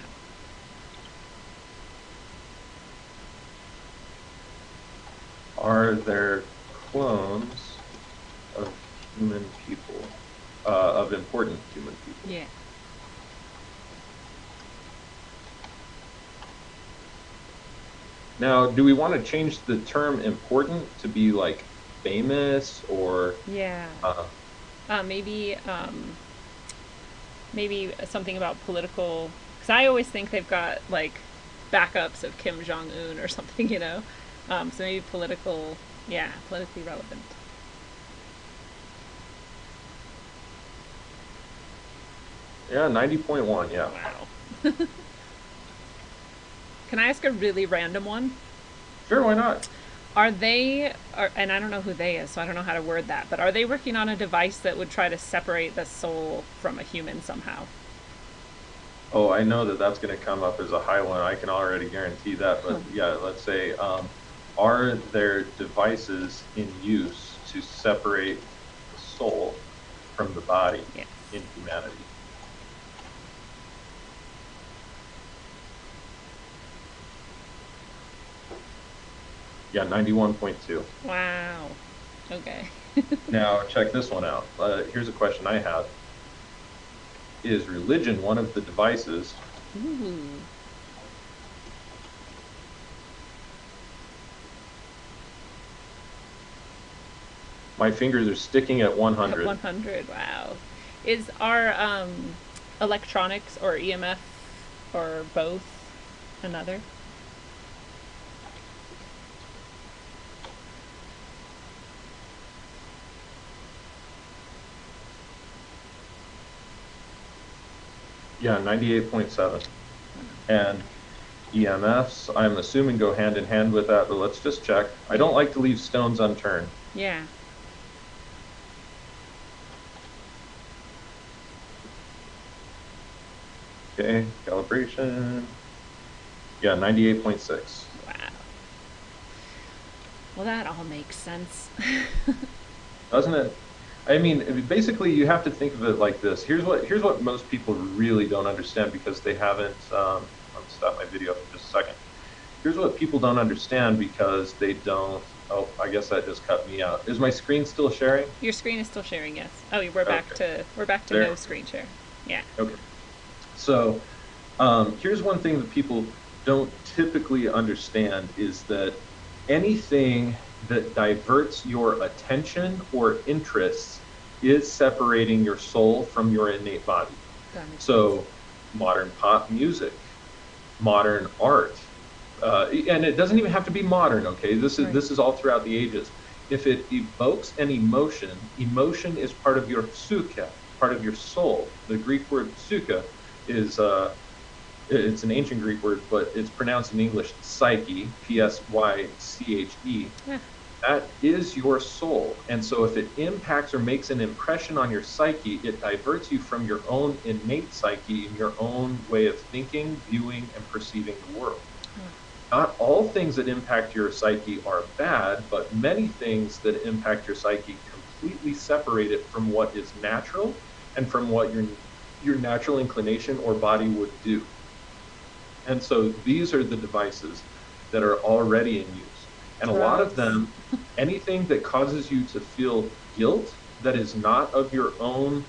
Are there clones of human people? Of important human people? Yeah. Now, do we want to change the term important to be like famous or? Yeah. Maybe something about political. Because I always think they've got like backups of Kim Jong Un or something, you know. So maybe political. Yeah, politically relevant. Yeah, 90.1. Yeah. Wow. Can I ask a really random one? Sure, why not? And I don't know who they is, so I don't know how to word that, but are they working on a device that would try to separate the soul from a human somehow? Oh, I know that that's going to come up as a high one. I can already guarantee that. But yeah, let's say, are there devices in use to separate the soul from the body Yes. in humanity? Yeah, 91.2. Wow. Okay. Now, check this one out. Here's a question I have. Is religion one of the devices? Ooh. My fingers are sticking at 100. 100. Wow. Is our electronics or EMF or both another? Yeah, 98.7. And EMFs, I'm assuming, go hand in hand with that, but let's just check. I don't like to leave stones unturned. Yeah. Okay, calibration. Yeah, 98.6. Wow. Well, that all makes sense. Doesn't it? I mean, basically, you have to think of it like this. Here's what most people really don't understand because they haven't. I'm gonna stop my video for just a second. Here's what people don't understand because they don't. Oh, I guess that just cut me out. Is my screen still sharing? Your screen is still sharing, yes. Oh, we're back Okay. to There. no screen share. Yeah. Okay. So here's one thing that people don't typically understand is that anything that diverts your attention or interests is separating your soul from your innate body. That makes So modern pop music, modern art, and it doesn't even have to be modern, okay? Right. This is all throughout the ages. If it evokes an emotion, emotion is part of your psyche, part of your soul. The Greek word psyche is it's an ancient Greek word, but it's pronounced in English psyche, Psyche. Yeah. That is your soul. And so if it impacts or makes an impression on your psyche, it diverts you from your own innate psyche and your own way of thinking, viewing, and perceiving the world. Not all things that impact your psyche are bad, but many things that impact your psyche completely separate it from what is natural and from what your natural inclination or body would do. And so these are the devices that are already in use. And a lot of them, anything that causes you to feel guilt that is not of your own,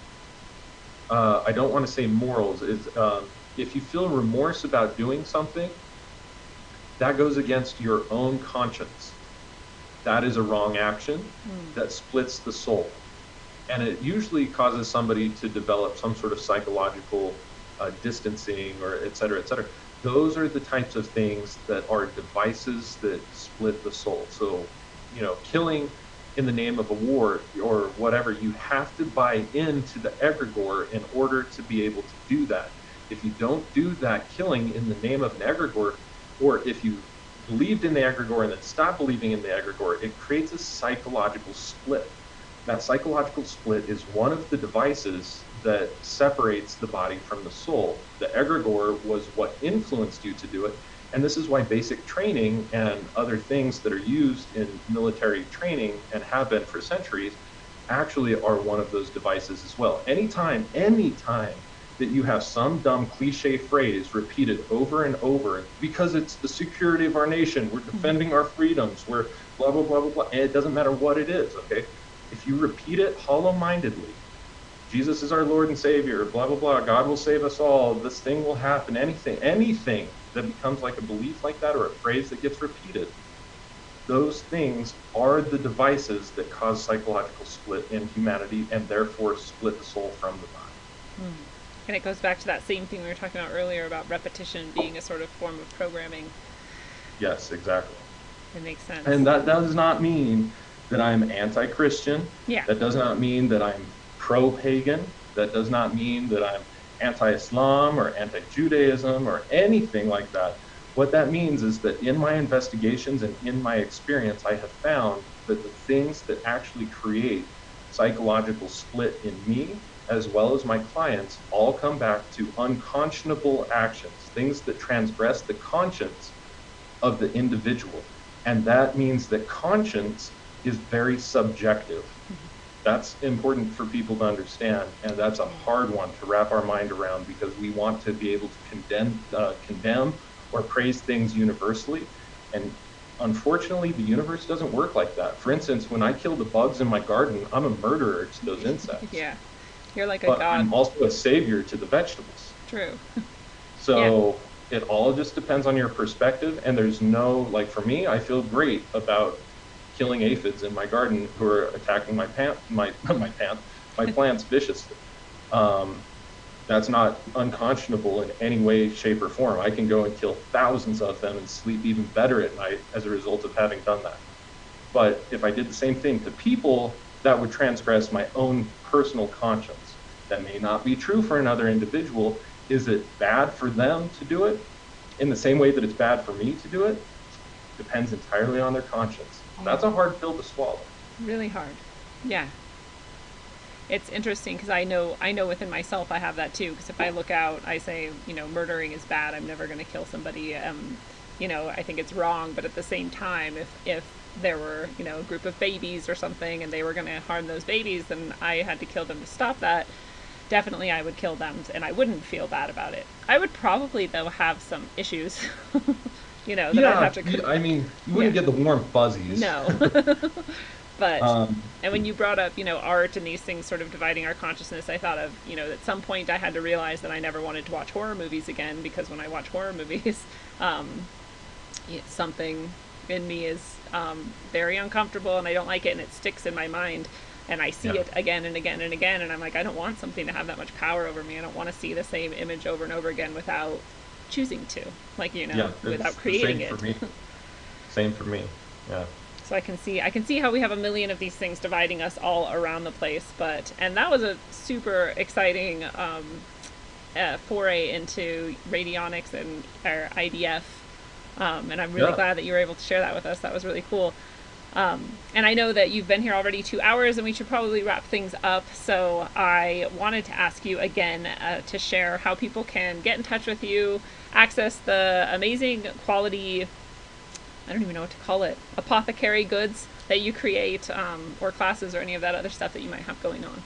I don't want to say morals, is if you feel remorse about doing something, that goes against your own conscience. That is a wrong action that splits the soul. And it usually causes somebody to develop some sort of psychological distancing or et cetera, et cetera. Those are the types of things that are devices that split the soul. So, killing in the name of a war or whatever, you have to buy into the egregore in order to be able to do that. If you don't do that killing in the name of an egregore, or if you believed in the egregore and then stop believing in the egregore, it creates a psychological split. That psychological split is one of the devices that separates the body from the soul. The egregore was what influenced you to do it, and this is why basic training and other things that are used in military training and have been for centuries actually are one of those devices as well. Anytime that you have some dumb cliche phrase repeated over and over because it's the security of our nation, we're defending our freedoms, we're blah, blah, blah, blah, blah, and it doesn't matter what it is, okay? If you repeat it hollow-mindedly, Jesus is our Lord and Savior, blah, blah, blah, God will save us all, this thing will happen, anything that becomes like a belief like that or a phrase that gets repeated, those things are the devices that cause psychological split in humanity and therefore split the soul from the body. And it goes back to that same thing we were talking about earlier about repetition being a sort of form of programming. Yes, exactly. It makes sense. And that does not mean that I'm anti-Christian. Yeah. That does not mean that I'm pro-pagan. That does not mean that I'm anti-Islam or anti-Judaism or anything like that. What that means is that in my investigations and in my experience, I have found that the things that actually create psychological split in me, as well as my clients, all come back to unconscionable actions, things that transgress the conscience of the individual. And that means that conscience is very subjective. That's important for people to understand, and that's a hard one to wrap our mind around because we want to be able to condemn or praise things universally. And unfortunately, the universe doesn't work like that. For instance, when I kill the bugs in my garden, I'm a murderer to those insects. Yeah. You're like a But god. I'm also a savior to the vegetables. True. So it all just depends on your perspective. And there's no, like for me, I feel great about killing aphids in my garden who are attacking my plants viciously. That's not unconscionable in any way, shape, or form. I can go and kill thousands of them and sleep even better at night as a result of having done that. But if I did the same thing to people, that would transgress my own personal conscience. That may not be true for another individual, Is it bad for them to do it in the same way that it's bad for me to do it? Depends entirely on their conscience. That's a hard pill to swallow. Really hard. Yeah. It's interesting because I know within myself I have that too. Because if I look out, I say, murdering is bad. I'm never going to kill somebody. I think it's wrong. But at the same time, if there were, a group of babies or something and they were going to harm those babies, then I had to kill them to stop that. Definitely I would kill them and I wouldn't feel bad about it. I would probably, though, have some issues, that I'd have to... you wouldn't get the warm fuzzies. No. But, and when you brought up, art and these things sort of dividing our consciousness, I thought of, at some point I had to realize that I never wanted to watch horror movies again, because when I watch horror movies, something in me is very uncomfortable and I don't like it and it sticks in my mind. And I see it again and again and again, and I'm like, I don't want something to have that much power over me. I don't want to see the same image over and over again without choosing to, without creating it. Same for me. Yeah. So I can see how we have a million of these things dividing us all around the place. And that was a super exciting foray into radionics and our IDF. And I'm really glad that you were able to share that with us. That was really cool. And I know that you've been here already 2 hours and we should probably wrap things up. So I wanted to ask you again to share how people can get in touch with you, access the amazing quality, I don't even know what to call it, apothecary goods that you create, or classes or any of that other stuff that you might have going on.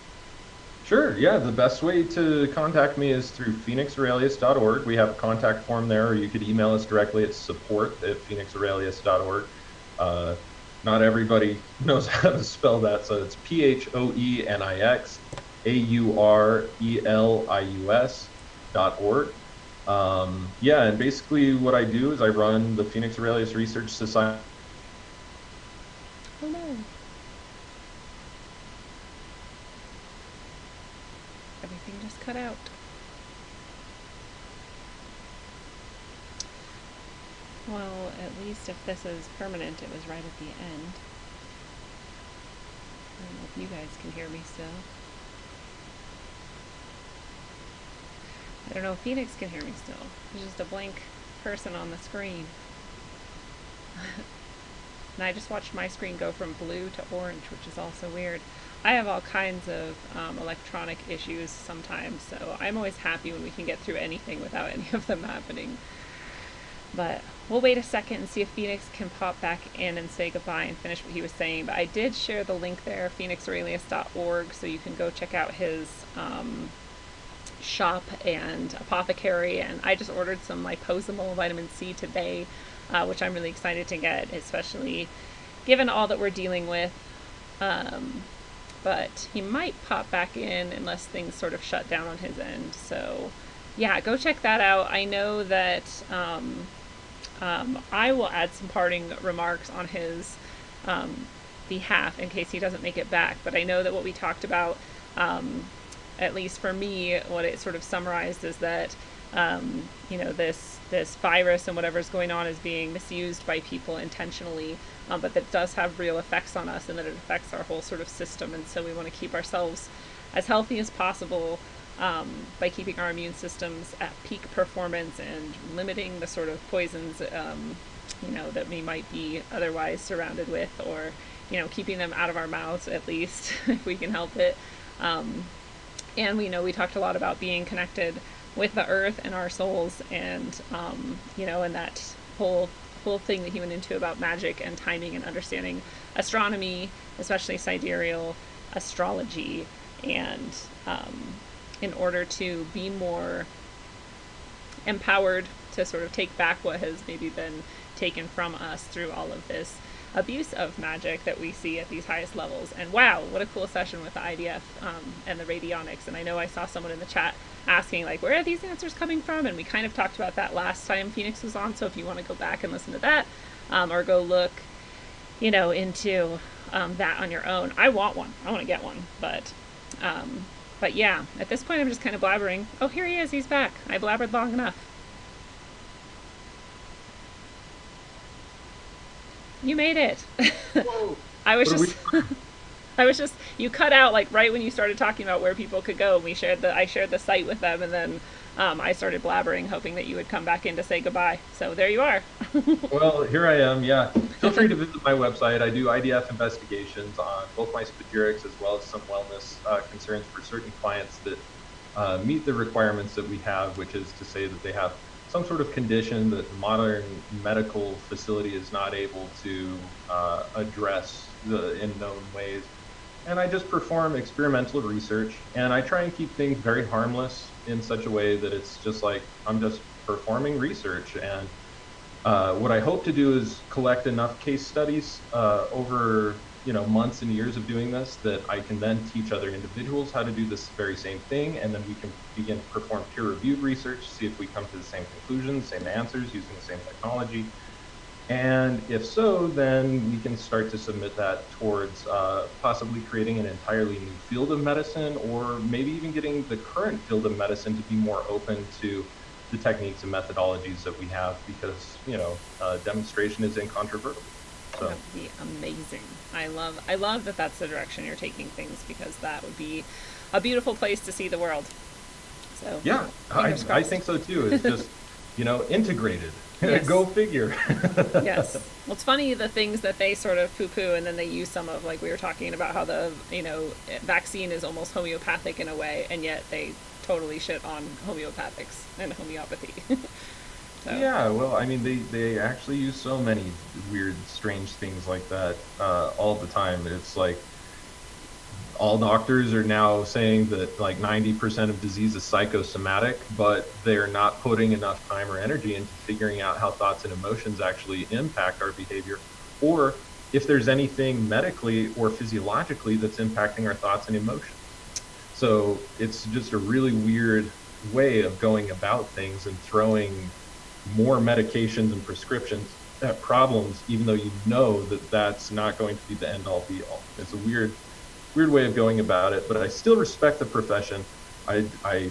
Sure, yeah. The best way to contact me is through phoenixaurelius.org. We have a contact form there, or you could email us directly at support@phoenixaurelius.org. Not everybody knows how to spell that, so it's PHOENIXAURELIUS.org. And basically what I do is I run the Phoenix Aurelius Research Society. Hello. Everything just cut out. Well, at least if this is permanent, it was right at the end. I don't know if you guys can hear me still. I don't know if Phoenix can hear me still. There's just a blank person on the screen. And I just watched my screen go from blue to orange, which is also weird. I have all kinds of electronic issues sometimes, so I'm always happy when we can get through anything without any of them happening. But we'll wait a second and see if Phoenix can pop back in and say goodbye and finish what he was saying. But I did share the link there, phoenixaurelius.org, so you can go check out his shop and apothecary. And I just ordered some liposomal vitamin C today, which I'm really excited to get, especially given all that we're dealing with. But he might pop back in unless things sort of shut down on his end. So yeah, go check that out. I know that I will add some parting remarks on his behalf in case he doesn't make it back. But I know that what we talked about, at least for me, what it sort of summarized is that, this virus and whatever's going on is being misused by people intentionally, but that it does have real effects on us and that it affects our whole sort of system. And so we want to keep ourselves as healthy as possible by keeping our immune systems at peak performance and limiting the sort of poisons, that we might be otherwise surrounded with, or, keeping them out of our mouths at least, if we can help it. And we talked a lot about being connected with the earth and our souls, and, and that whole thing that he went into about magic and timing and understanding astronomy, especially sidereal astrology, and in order to be more empowered to sort of take back what has maybe been taken from us through all of this abuse of magic that we see at these highest levels. And wow, what a cool session with the IDF and the Radionics. And I know I saw someone in the chat asking, like, where are these answers coming from? And we kind of talked about that last time Phoenix was on, so if you want to go back and listen to that, or go look, into that on your own. I want one. I want to get one. But yeah, at this point I'm just kind of blabbering. Oh, here he is. He's back. I blabbered long enough. You made it. Whoa. I was just... I was just, you cut out like right when you started talking about where people could go. And I shared the site with them, and then I started blabbering, hoping that you would come back in to say goodbye. So there you are. Well, here I am. Yeah, feel free to visit my website. I do IDF investigations on both my spagyrics as well as some wellness concerns for certain clients that meet the requirements that we have, which is to say that they have some sort of condition that the modern medical facility is not able to address in known ways. And I just perform experimental research, and I try and keep things very harmless in such a way that it's just like I'm just performing research. And what I hope to do is collect enough case studies over months and years of doing this that I can then teach other individuals how to do this very same thing, and then we can begin to perform peer-reviewed research, see if we come to the same conclusions, same answers using the same technology. And if so, then we can start to submit that towards possibly creating an entirely new field of medicine, or maybe even getting the current field of medicine to be more open to the techniques and methodologies that we have, because demonstration is incontrovertible. So that would be amazing. I love that that's the direction you're taking things, because that would be a beautiful place to see the world. So yeah, I think so too. It's just integrated. Yes. Go figure. Yes. Well, it's funny the things that they sort of poo-poo, and then they use some of, like we were talking about how the vaccine is almost homeopathic in a way, and yet they totally shit on homeopathics and homeopathy. So. Yeah, well, I mean, they actually use so many weird, strange things like that all the time. It's like all doctors are now saying that like 90% of disease is psychosomatic, but they're not putting enough time or energy into figuring out how thoughts and emotions actually impact our behavior, or if there's anything medically or physiologically that's impacting our thoughts and emotions. So it's just a really weird way of going about things and throwing more medications and prescriptions at problems, even though you know that that's not going to be the end all be all. It's a weird way of going about it, but I still respect the profession. I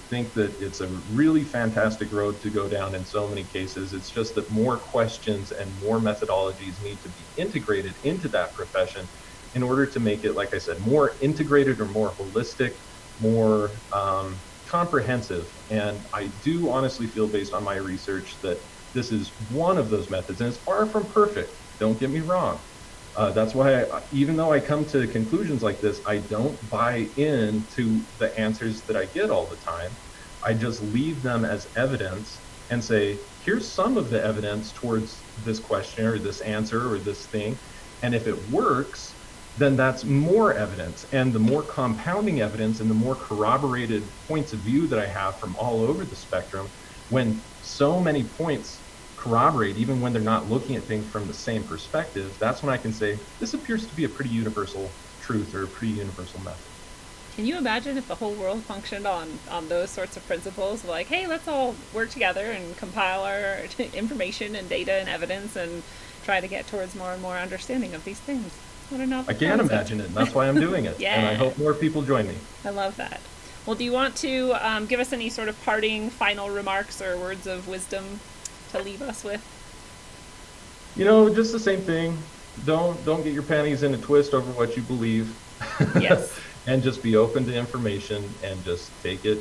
think that it's a really fantastic road to go down in so many cases. It's just that more questions and more methodologies need to be integrated into that profession in order to make it, like I said, more integrated or more holistic, more comprehensive. And I do honestly feel, based on my research, that this is one of those methods, and it's far from perfect. Don't get me wrong. That's why, even though I come to conclusions like this, I don't buy into the answers that I get all the time. I just leave them as evidence and say, here's some of the evidence towards this question or this answer or this thing. And if it works, then that's more evidence. And the more compounding evidence and the more corroborated points of view that I have from all over the spectrum, when so many points corroborate, even when they're not looking at things from the same perspective, that's when I can say, this appears to be a pretty universal truth or a pretty universal method. Can you imagine if the whole world functioned on those sorts of principles? Like, hey, let's all work together and compile our information and data and evidence and try to get towards more and more understanding of these things. What a novel I can't imagine it, and that's why I'm doing it. Yeah. And I hope more people join me. I love that. Well, do you want to give us any sort of parting final remarks or words of wisdom to leave us with? Just the same thing. Don't get your panties in a twist over what you believe. Yes. And just be open to information and just take it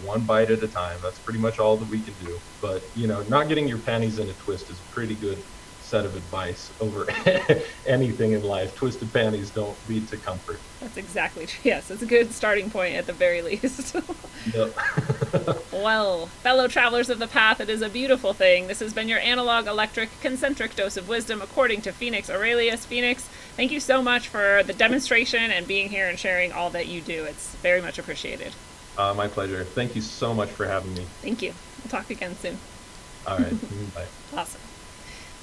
one bite at a time. That's pretty much all that we can do. But, not getting your panties in a twist is a pretty good set of advice over anything in life. Twisted panties don't lead to comfort. That's exactly true. Yes, it's a good starting point at the very least. Yep. Well, fellow travelers of the path, it is a beautiful thing. This has been your analog, electric, concentric dose of wisdom according to Phoenix Aurelius. Phoenix, thank you so much for the demonstration and being here and sharing all that you do. It's very much appreciated. My pleasure. Thank you so much for having me. Thank you. We'll talk again soon. All right. Bye. Awesome.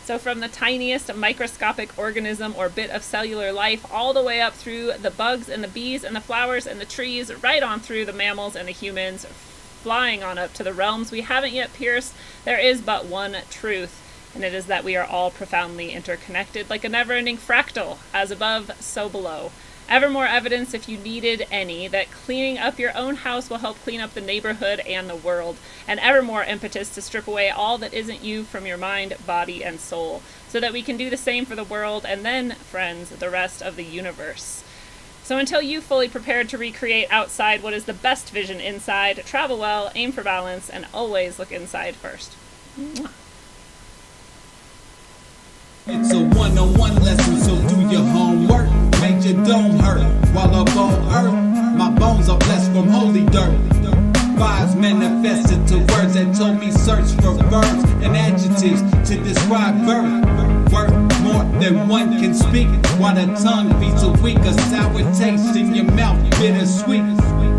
So from the tiniest microscopic organism or bit of cellular life all the way up through the bugs and the bees and the flowers and the trees, right on through the mammals and the humans, flying on up to the realms we haven't yet pierced, there is but one truth, and it is that we are all profoundly interconnected, like a never-ending fractal, as above, so below. Ever more evidence, if you needed any, that cleaning up your own house will help clean up the neighborhood and the world, and ever more impetus to strip away all that isn't you from your mind, body, and soul, so that we can do the same for the world and then, friends, the rest of the universe. So until you've fully prepared to recreate outside what is the best vision inside, travel well, aim for balance, and always look inside first. It's a one-on-one lesson, so do your homework. Make your dome hurt while up on earth. My bones are blessed from holy dirt. Vibes manifested to words that told me search for verbs and adjectives to describe birth. Worth more than one can speak, while the tongue beats a weak, a sour taste in your mouth, bittersweet.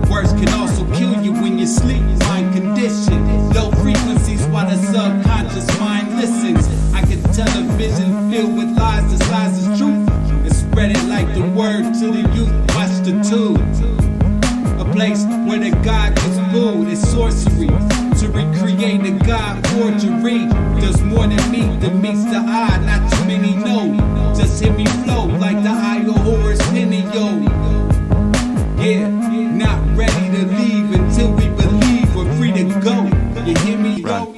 Words can also kill you when you sleep. Mind condition, low frequencies while the subconscious mind listens. I can tell a vision filled with lies disguised as truth, and spread it like the word to the youth. Watch the tube. A place where the God gets food is sorcery. To recreate a God forgery does more than meet that meets the eye. Not too many know. Just hear me flow like the eye of Horus Penny, yo. Yeah, not ready to leave until we believe we're free to go. You hear me, yo?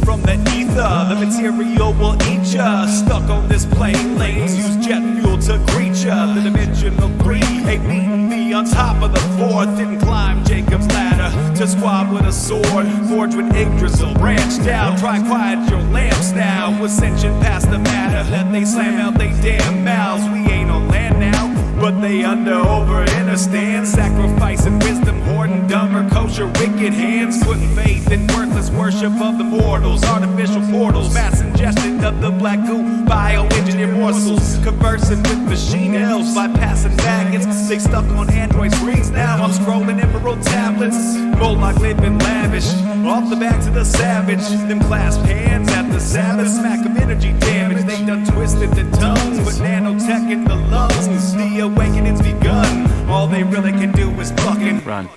From the ether, the material will eat ya. Stuck on this plane, lanes use jet fuel to greet ya. The dimensional three ain't beating me on top of the fourth. Didn't climb Jacob's ladder to squab with a sword. Forged with ink drizzle, branched out. Try quiet your lamps now. Ascension past the matter that they slam out they damn mouths. We ain't on land now, but they over in a stand. Sacrificing wisdom, hoarding dumber kosher wicked hands. Putting faith in worthless worship of the mortals. Artificial portals, mass ingestion of the black goo. Bioengineered morsels, conversing with machine elves. Bypassing baggage, they stuck on Android screens. Now I'm scrolling emerald tablets. Moloch living lavish, off the backs of the savage. Them clasped hands at the Sabbath. Smack of energy damage, they done twisted the tongues. But nanotech in the lungs, the awakening's begun. All they really can do is fucking run.